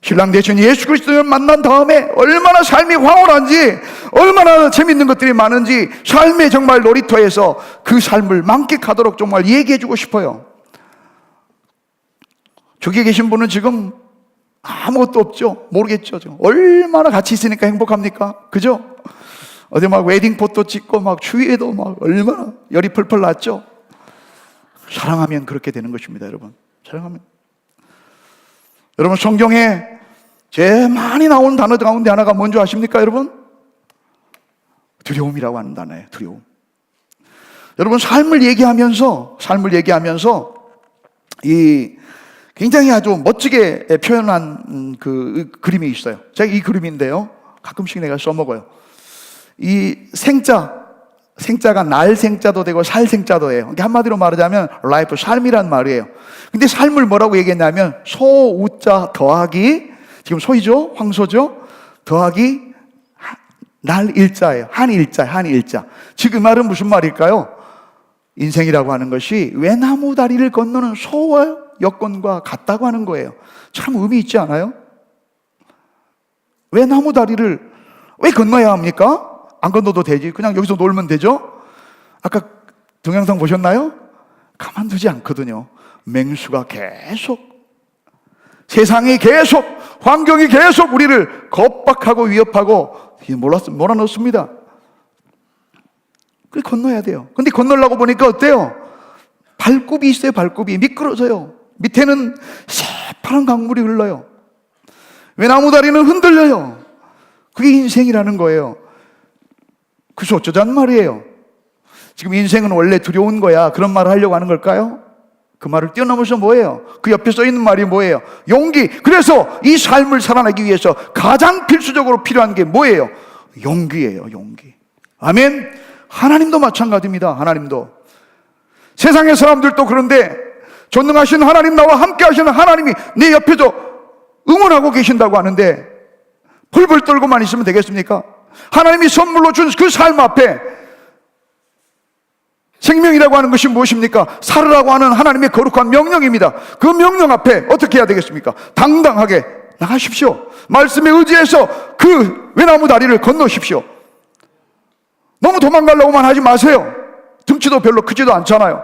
신랑 되신 예수 그리스도를 만난 다음에 얼마나 삶이 황홀한지, 얼마나 재밌는 것들이 많은지 삶의 정말 놀이터에서 그 삶을 만끽하도록 정말 얘기해주고 싶어요. 저기 계신 분은 지금 아무것도 없죠? 모르겠죠? 지금 얼마나 같이 있으니까 행복합니까? 그죠? 어디 막 웨딩 포토 찍고 막 추위에도 막 얼마나 열이 펄펄 났죠? 사랑하면 그렇게 되는 것입니다, 여러분. 사랑하면. 여러분, 성경에 제일 많이 나오는 단어 가운데 하나가 뭔지 아십니까, 여러분? 두려움이라고 하는 단어예요. 두려움. 여러분, 삶을 얘기하면서 이 굉장히 아주 멋지게 표현한 그 그림이 있어요. 제가 이 그림인데요, 가끔씩 내가 써먹어요. 이 생자가 날 생자도 되고 살 생자도 돼요. 그러니까 한마디로 말하자면 라이프, 삶이란 말이에요. 근데 삶을 뭐라고 얘기했냐면 소우자 더하기, 지금 소이죠, 황소죠, 더하기 날 일자예요. 한일자. 지금 이 말은 무슨 말일까요? 인생이라고 하는 것이 외나무 다리를 건너는 소와 여건과 같다고 하는 거예요. 참 의미 있지 않아요? 외나무 다리를 왜 건너야 합니까? 안 건너도 되지. 그냥 여기서 놀면 되죠? 아까 동영상 보셨나요? 가만두지 않거든요. 맹수가 계속, 세상이 계속, 환경이 계속 우리를 겁박하고 위협하고 몰아넣습니다. 그래, 건너야 돼요. 근데 건너려고 보니까 어때요? 발굽이 있어요. 발굽이 미끄러져요. 밑에는 새파란 강물이 흘러요. 외나무 다리는 흔들려요. 그게 인생이라는 거예요. 그래서 어쩌자는 말이에요. 지금 인생은 원래 두려운 거야, 그런 말을 하려고 하는 걸까요? 그 말을 뛰어넘어서 뭐예요? 그 옆에 써 있는 말이 뭐예요? 용기. 그래서 이 삶을 살아내기 위해서 가장 필수적으로 필요한 게 뭐예요? 용기예요. 용기. 아멘. 하나님도 마찬가지입니다. 하나님도. 세상의 사람들도 그런데 전능하신 하나님, 나와 함께 하시는 하나님이 내 옆에서 응원하고 계신다고 하는데 벌벌 떨고만 있으면 되겠습니까? 하나님이 선물로 준 그 삶 앞에 생명이라고 하는 것이 무엇입니까? 살으라고 하는 하나님의 거룩한 명령입니다. 그 명령 앞에 어떻게 해야 되겠습니까? 당당하게 나가십시오. 말씀에 의지해서 그 외나무 다리를 건너십시오. 너무 도망가려고만 하지 마세요. 등치도 별로 크지도 않잖아요.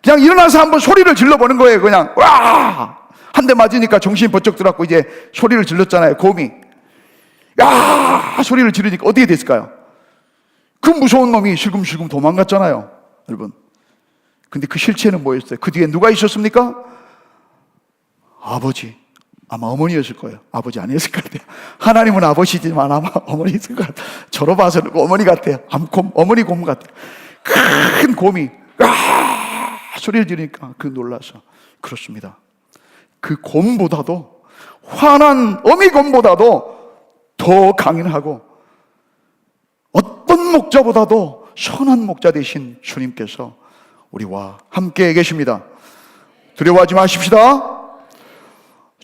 그냥 일어나서 한번 소리를 질러보는 거예요. 그냥 와! 한 대 맞으니까 정신이 번쩍 들었고 이제 소리를 질렀잖아요. 곰이 야! 소리를 지르니까 어떻게 됐을까요? 그 무서운 놈이 슬금슬금 도망갔잖아요, 여러분. 근데 그 실체는 뭐였어요? 그 뒤에 누가 있었습니까? 아버지. 아마 어머니였을 거예요. 아버지 아니었을 것 같아요. 하나님은 아버지지만 아마 어머니였을 것 같아요. 저로 봐서는 어머니 같아요. 암곰, 어머니 곰 같아요. 큰 곰이 소리를 지르니까 그 놀라서. 그렇습니다. 그 곰보다도, 화난 어미곰보다도 더 강인하고 어떤 목자보다도 선한 목자 되신 주님께서 우리와 함께 계십니다. 두려워하지 마십시다.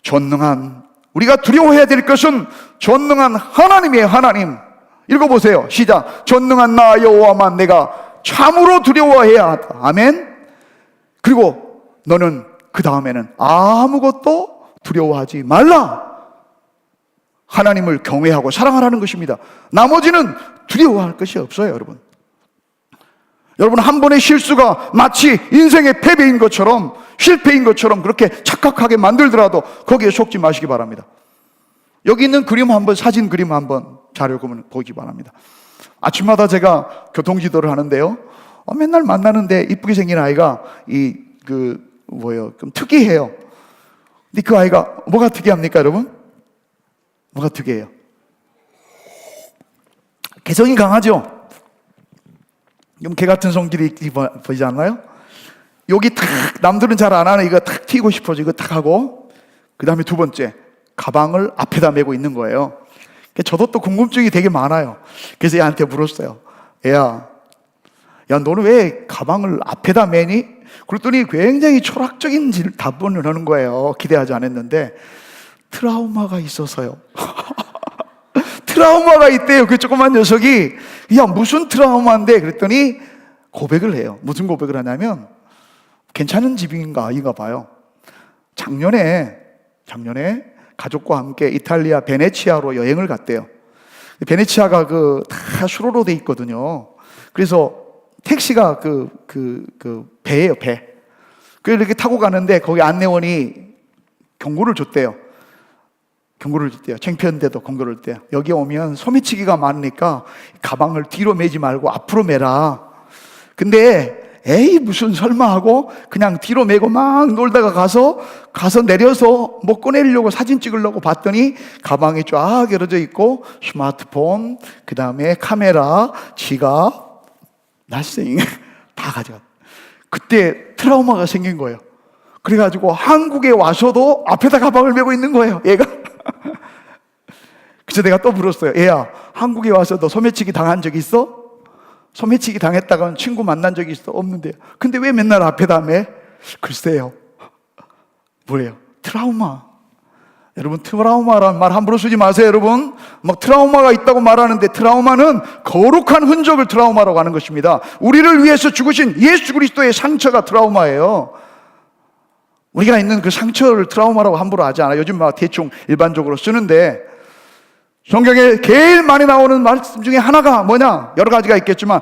전능한, 우리가 두려워해야 될 것은 전능한 하나님이에요. 하나님. 읽어보세요. 시작. 전능한 나 여호와만 내가 참으로 두려워해야 하다. 아멘. 그리고 너는 그 다음에는 아무것도 두려워하지 말라. 하나님을 경외하고 사랑하라는 것입니다. 나머지는 두려워할 것이 없어요, 여러분. 여러분, 한 번의 실수가 마치 인생의 패배인 것처럼, 실패인 것처럼 그렇게 착각하게 만들더라도 거기에 속지 마시기 바랍니다. 여기 있는 그림 한번, 사진 그림 한번 자료 보기 바랍니다. 아침마다 제가 교통지도를 하는데요, 맨날 만나는데 이쁘게 생긴 아이가 좀 특이해요. 근데 그 아이가 뭐가 특이합니까, 여러분? 뭐가 특이해요? 개성이 강하죠? 좀 개 같은 성질이 보이지 않나요? 여기 탁, 남들은 잘 안 하는 이거 탁 튀고 싶어서 이거 탁 하고, 그 다음에 두 번째, 가방을 앞에다 메고 있는 거예요. 저도 또 궁금증이 되게 많아요. 그래서 얘한테 물었어요. 애야, 너는 왜 가방을 앞에다 메니? 그랬더니 굉장히 철학적인 답변을 하는 거예요. 기대하지 않았는데, 트라우마가 있어서요. 트라우마가 있대요. 그 조그만 녀석이. 야, 무슨 트라우마인데? 그랬더니 고백을 해요. 무슨 고백을 하냐면, 괜찮은 집인가 아이가 봐요. 작년에 가족과 함께 이탈리아 베네치아로 여행을 갔대요. 베네치아가 다 수로로 돼 있거든요. 그래서 택시가 배예요, 배. 그래서 이렇게 타고 가는데 거기 안내원이 경고를 줬대요. 창피한데도 경고를 줬대요. 여기 오면 소매치기가 많으니까 가방을 뒤로 메지 말고 앞으로 메라. 근데 에이 무슨 설마 하고 그냥 뒤로 메고 막 놀다가 가서 내려서 뭐 꺼내려고 사진 찍으려고 봤더니 가방이 쫙 열어져 있고 스마트폰, 그 다음에 카메라, 지갑, 나싱 다 가져갔. 그때 트라우마가 생긴 거예요. 그래가지고 한국에 와서도 앞에다 가방을 메고 있는 거예요, 얘가. 그래서 내가 또 물었어요. 얘야, 한국에 와서 너 소매치기 당한 적 있어? 소매치기 당했다가는 친구 만난 적이 있어? 없는데요. 근데 왜 맨날 앞에다 매? 글쎄요. 뭐래요? 트라우마. 여러분, 트라우마라는 말 함부로 쓰지 마세요, 여러분. 막 트라우마가 있다고 말하는데, 트라우마는 거룩한 흔적을 트라우마라고 하는 것입니다. 우리를 위해서 죽으신 예수 그리스도의 상처가 트라우마예요. 우리가 있는 그 상처를 트라우마라고 함부로 하지 않아요. 요즘 막 대충 일반적으로 쓰는데, 성경에 제일 많이 나오는 말씀 중에 하나가 뭐냐? 여러 가지가 있겠지만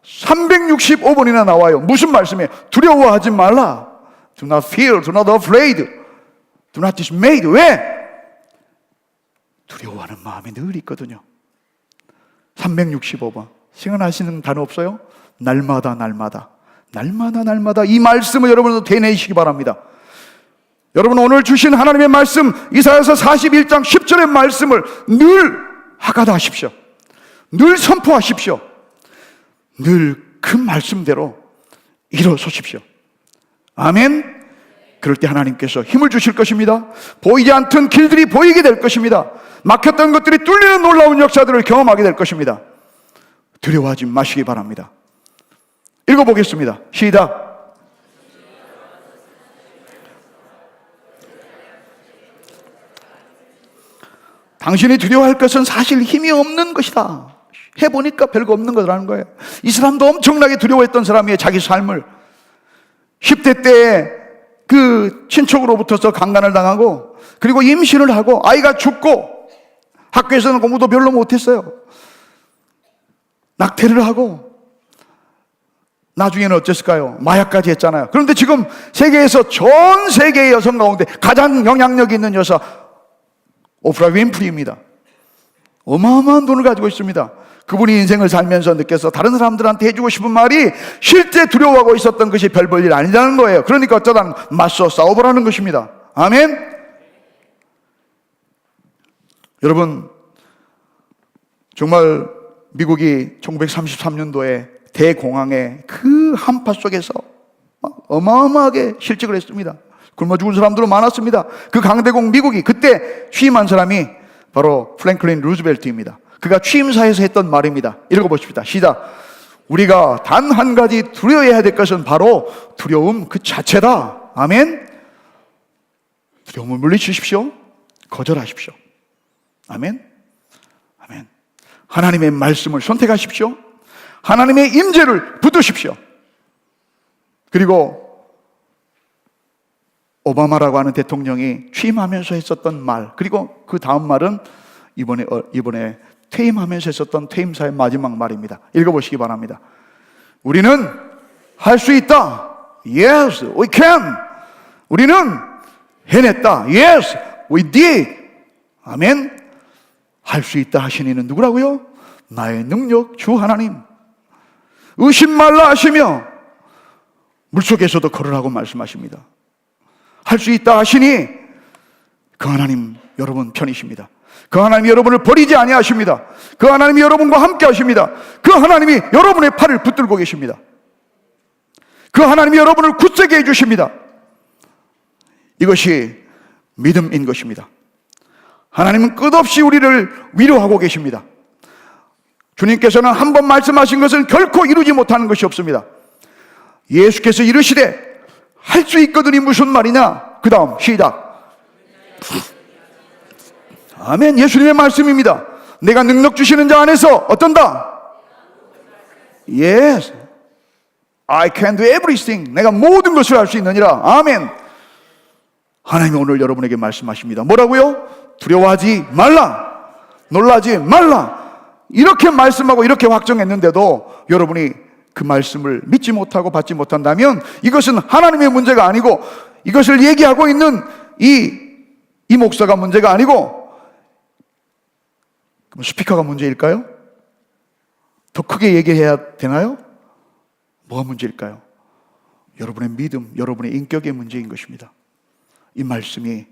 365번이나 나와요. 무슨 말씀이에요? 두려워하지 말라. Do not fear, do not afraid, do not dismayed. 왜? 두려워하는 마음이 늘 있거든요. 365번. 생각나시는 단어 없어요? 날마다 이 말씀을 여러분도 되뇌시기 바랍니다. 여러분, 오늘 주신 하나님의 말씀, 이사야서 41장 10절의 말씀을 늘 하가다하십시오. 늘 선포하십시오. 늘 그 말씀대로 일어서십시오. 아멘. 그럴 때 하나님께서 힘을 주실 것입니다. 보이지 않던 길들이 보이게 될 것입니다. 막혔던 것들이 뚫리는 놀라운 역사들을 경험하게 될 것입니다. 두려워하지 마시기 바랍니다. 읽어보겠습니다. 시작. 당신이 두려워할 것은 사실 힘이 없는 것이다. 해보니까 별거 없는 거라는 거예요. 이 사람도 엄청나게 두려워했던 사람이에요. 자기 삶을. 10대 때에 그 친척으로부터서 강간을 당하고, 그리고 임신을 하고 아이가 죽고, 학교에서는 공부도 별로 못했어요. 낙태를 하고, 나중에는 어땠을까요? 마약까지 했잖아요. 그런데 지금 세계에서, 전 세계의 여성 가운데 가장 영향력 있는 여사 오프라 윈프리입니다. 어마어마한 돈을 가지고 있습니다. 그분이 인생을 살면서 느껴서 다른 사람들한테 해주고 싶은 말이, 실제 두려워하고 있었던 것이 별 볼 일 아니라는 거예요. 그러니까 어쩌다 맞서 싸워보라는 것입니다. 아멘. 여러분, 정말 미국이 1933년도에 대공황의 그 한파 속에서 어마어마하게 실직을 했습니다. 굶어 죽은 사람들은 많았습니다. 그 강대국 미국이 그때 취임한 사람이 바로 프랭클린 루즈벨트입니다. 그가 취임사에서 했던 말입니다. 읽어보십시다. 시작. 우리가 단 한 가지 두려워해야 될 것은 바로 두려움 그 자체다. 아멘. 두려움을 물리치십시오. 거절하십시오. 아멘. 아멘. 하나님의 말씀을 선택하십시오. 하나님의 임재를 붙드십시오. 그리고 오바마라고 하는 대통령이 취임하면서 했었던 말, 그리고 그 다음 말은 이번에 퇴임하면서 했었던 퇴임사의 마지막 말입니다. 읽어보시기 바랍니다. 우리는 할 수 있다. Yes, we can. 우리는 해냈다. Yes, we did. 아멘. 할 수 있다 하신 이는 누구라고요? 나의 능력 주 하나님. 의심 말라 하시며 물속에서도 걸으라고 말씀하십니다. 할 수 있다 하시니 그 하나님 여러분 편이십니다. 그 하나님이 여러분을 버리지 아니하십니다. 그 하나님이 여러분과 함께 하십니다. 그 하나님이 여러분의 팔을 붙들고 계십니다. 그 하나님이 여러분을 굳세게 해주십니다. 이것이 믿음인 것입니다. 하나님은 끝없이 우리를 위로하고 계십니다. 주님께서는 한 번 말씀하신 것을 결코 이루지 못하는 것이 없습니다. 예수께서 이르시되 할 수 있거든이 무슨 말이냐? 그 다음 시작. 아멘. 예수님의 말씀입니다. 내가 능력 주시는 자 안에서 어떤다? Yes, I can do everything. 내가 모든 것을 할 수 있느니라. 아멘. 하나님이 오늘 여러분에게 말씀하십니다. 뭐라고요? 두려워하지 말라. 놀라지 말라. 이렇게 말씀하고 이렇게 확정했는데도 여러분이 그 말씀을 믿지 못하고 받지 못한다면 이것은 하나님의 문제가 아니고, 이것을 얘기하고 있는 이 목사가 문제가 아니고, 그럼 스피커가 문제일까요? 더 크게 얘기해야 되나요? 뭐가 문제일까요? 여러분의 믿음, 여러분의 인격의 문제인 것입니다. 이 말씀이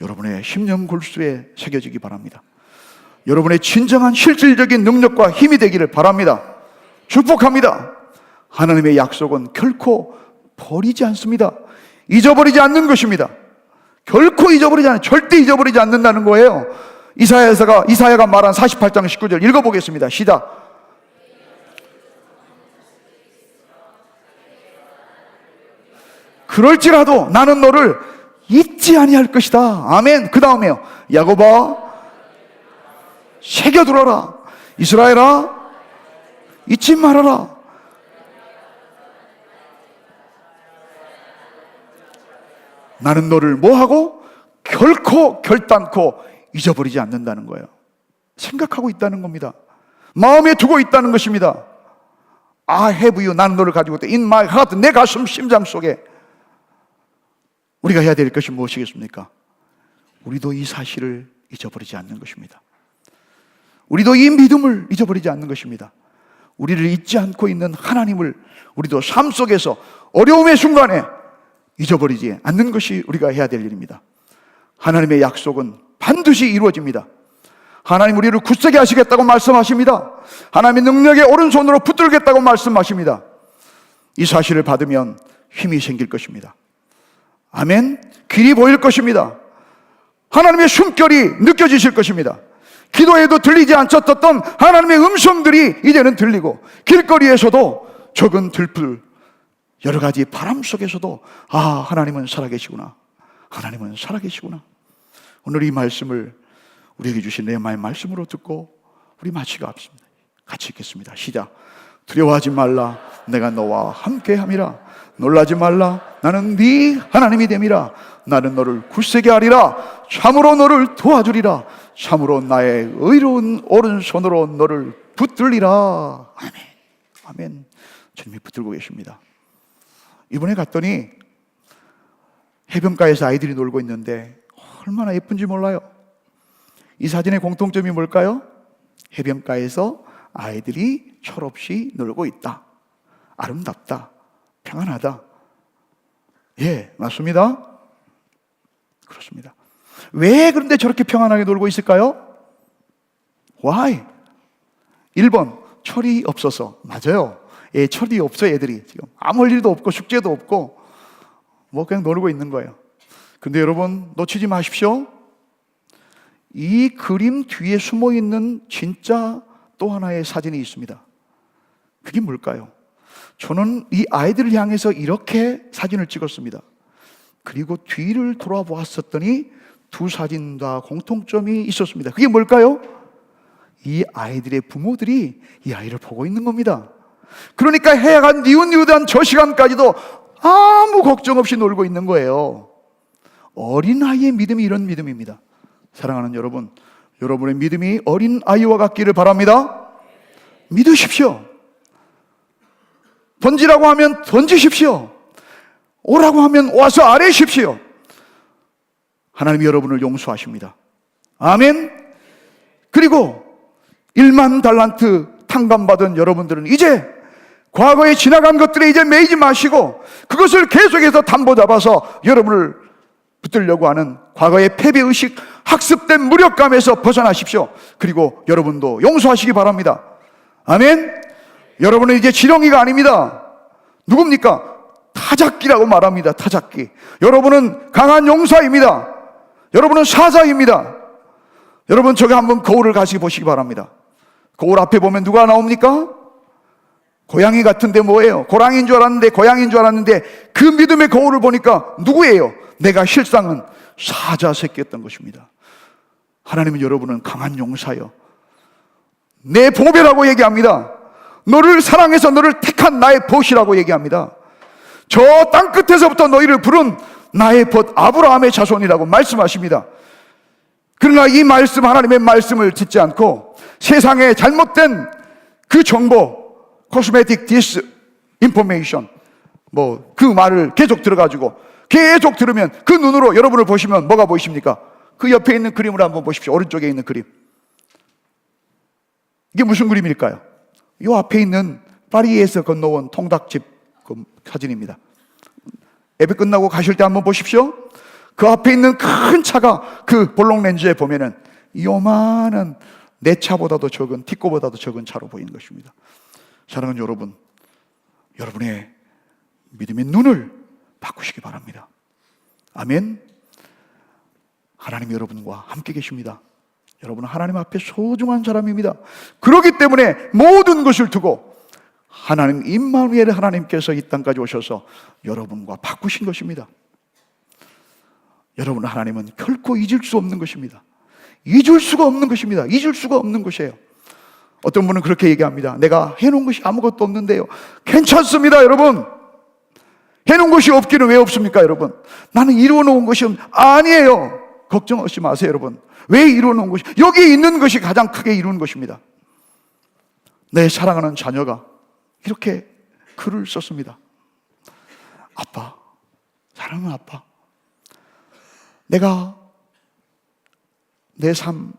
여러분의 심령 골수에 새겨지기 바랍니다. 여러분의 진정한 실질적인 능력과 힘이 되기를 바랍니다. 축복합니다. 하나님의 약속은 결코 버리지 않습니다. 잊어버리지 않는 것입니다. 결코 잊어버리지 않아요. 절대 잊어버리지 않는다는 거예요. 이사야가 말한 48장 19절 읽어보겠습니다. 시작. 그럴지라도 나는 너를 잊지 아니할 것이다. 아멘. 그 다음에요. 야곱아 새겨두라라. 이스라엘아 잊지 말아라. 나는 너를 뭐하고? 결코 결단코 잊어버리지 않는다는 거예요. 생각하고 있다는 겁니다. 마음에 두고 있다는 것입니다. I have you. 나는 너를 가지고 있다. In my heart. 내 가슴 심장 속에. 우리가 해야 될 것이 무엇이겠습니까? 우리도 이 사실을 잊어버리지 않는 것입니다. 우리도 이 믿음을 잊어버리지 않는 것입니다. 우리를 잊지 않고 있는 하나님을 우리도 삶 속에서 어려움의 순간에 잊어버리지 않는 것이 우리가 해야 될 일입니다. 하나님의 약속은 반드시 이루어집니다. 하나님 우리를 굳세게 하시겠다고 말씀하십니다. 하나님의 능력의 오른손으로 붙들겠다고 말씀하십니다. 이 사실을 받으면 힘이 생길 것입니다. 아멘. 길이 보일 것입니다. 하나님의 숨결이 느껴지실 것입니다. 기도에도 들리지 않았던 하나님의 음성들이 이제는 들리고, 길거리에서도 적은 들풀, 여러 가지 바람 속에서도 하나님은 살아계시구나. 하나님은 살아계시구나. 오늘 이 말씀을 우리에게 주신 레마의 말씀으로 듣고 우리 마치가 없습니다. 같이 읽겠습니다. 시작. 두려워하지 말라. 내가 너와 함께함이라. 놀라지 말라. 나는 네 하나님이 됨이라. 나는 너를 굳세게 하리라. 참으로 너를 도와주리라. 참으로 나의 의로운 오른손으로 너를 붙들리라. 아멘. 아멘. 주님이 붙들고 계십니다. 이번에 갔더니 해변가에서 아이들이 놀고 있는데 얼마나 예쁜지 몰라요. 이 사진의 공통점이 뭘까요? 해변가에서 아이들이 철없이 놀고 있다. 아름답다. 평안하다. 예, 맞습니다. 그렇습니다. 왜 그런데 저렇게 평안하게 놀고 있을까요? Why? 1번, 철이 없어서. 맞아요. 예, 철이 없어요, 애들이. 지금 아무 할 일도 없고 숙제도 없고 그냥 놀고 있는 거예요. 근데 여러분 놓치지 마십시오. 이 그림 뒤에 숨어 있는 진짜 또 하나의 사진이 있습니다. 그게 뭘까요? 저는 이 아이들을 향해서 이렇게 사진을 찍었습니다. 그리고 뒤를 돌아보았더니 두 사진 다 공통점이 있었습니다. 그게 뭘까요? 이 아이들의 부모들이 이 아이를 보고 있는 겁니다. 그러니까 해가 뉘웃뉘웃한 저 시간까지도 아무 걱정 없이 놀고 있는 거예요. 어린아이의 믿음이 이런 믿음입니다. 사랑하는 여러분, 여러분의 믿음이 어린아이와 같기를 바랍니다. 믿으십시오. 던지라고 하면 던지십시오. 오라고 하면 와서 아뢰십시오. 하나님이 여러분을 용서하십니다. 아멘. 그리고 1만 달란트 탕감받은 여러분들은 이제 과거에 지나간 것들에 이제 매이지 마시고 그것을 계속해서 담보 잡아서 여러분을 붙들려고 하는 과거의 패배의식, 학습된 무력감에서 벗어나십시오. 그리고 여러분도 용서하시기 바랍니다. 아멘. 여러분은 이제 지렁이가 아닙니다. 누굽니까? 타작기라고 말합니다. 타작기. 여러분은 강한 용사입니다. 여러분은 사자입니다. 여러분 저기 한번 거울을 가시 보시기 바랍니다. 거울 앞에 보면 누가 나옵니까? 고양이 같은데 뭐예요? 고랑이인 줄 알았는데, 고양이인 줄 알았는데 그 믿음의 거울을 보니까 누구예요? 내가 실상은 사자 새끼였던 것입니다. 하나님은 여러분은 강한 용사요, 내 보배라고 얘기합니다. 너를 사랑해서 너를 택한 나의 벗이라고 얘기합니다. 저 땅끝에서부터 너희를 부른 나의 벗 아브라함의 자손이라고 말씀하십니다. 그러나 이 말씀, 하나님의 말씀을 듣지 않고 세상의 잘못된 그 정보, 코스메틱 디스 인포메이션, 그 말을 계속 들어가지고 계속 들으면 그 눈으로 여러분을 보시면 뭐가 보이십니까? 그 옆에 있는 그림을 한번 보십시오. 오른쪽에 있는 그림. 이게 무슨 그림일까요? 이 앞에 있는 파리에서 건너온 통닭집 그 사진입니다. 예배 끝나고 가실 때 한번 보십시오. 그 앞에 있는 큰 차가 그 볼록 렌즈에 보면은 요만한 내 차보다도 적은, 티코보다도 적은 차로 보이는 것입니다. 사랑하는 여러분, 여러분의 믿음의 눈을 바꾸시기 바랍니다. 아멘. 하나님 여러분과 함께 계십니다. 여러분은 하나님 앞에 소중한 사람입니다. 그렇기 때문에 모든 것을 두고 하나님 임마누엘 하나님께서 이 땅까지 오셔서 여러분과 바꾸신 것입니다. 여러분, 하나님은 결코 잊을 수 없는 것입니다. 잊을 수가 없는 것입니다. 잊을 수가 없는 것이에요. 어떤 분은 그렇게 얘기합니다. 내가 해놓은 것이 아무것도 없는데요. 괜찮습니다, 여러분. 해놓은 것이 없기는 왜 없습니까, 여러분? 나는 이루어놓은 것이 아니에요. 걱정하지 마세요, 여러분. 왜 이루어놓은 것이? 여기 있는 것이 가장 크게 이루는 것입니다. 내 사랑하는 자녀가 이렇게 글을 썼습니다. 아빠, 사랑하는 아빠, 내가 내 삶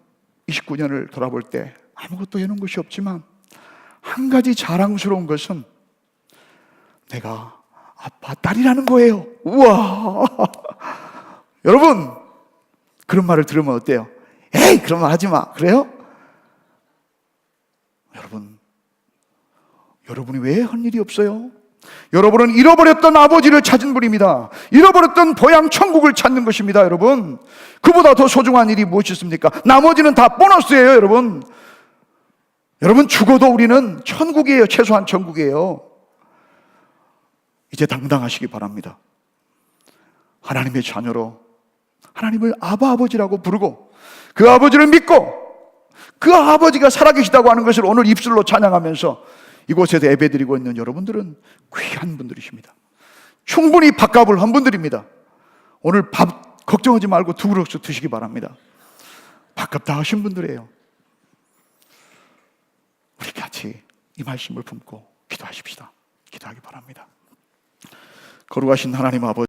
29년을 돌아볼 때 아무것도 해놓은 것이 없지만 한 가지 자랑스러운 것은 내가 아빠 딸이라는 거예요. 우와. 여러분, 그런 말을 들으면 어때요? 에이, 그런 말 하지 마. 그래요? 여러분이 왜 한 일이 없어요? 여러분은 잃어버렸던 아버지를 찾은 분입니다. 잃어버렸던 보양 천국을 찾는 것입니다, 여러분. 그보다 더 소중한 일이 무엇이 있습니까? 나머지는 다 보너스예요, 여러분. 여러분, 죽어도 우리는 천국이에요. 최소한 천국이에요. 이제 당당하시기 바랍니다. 하나님의 자녀로 하나님을 아버지라고 부르고 그 아버지를 믿고 그 아버지가 살아계시다고 하는 것을 오늘 입술로 찬양하면서 이곳에서 예배드리고 있는 여러분들은 귀한 분들이십니다. 충분히 밥값을 한 분들입니다. 오늘 밥 걱정하지 말고 두 그릇씩 드시기 바랍니다. 밥값 다 하신 분들이에요. 우리 같이 이 말씀을 품고 기도하십시다. 기도하기 바랍니다. 거룩하신 하나님 아버지,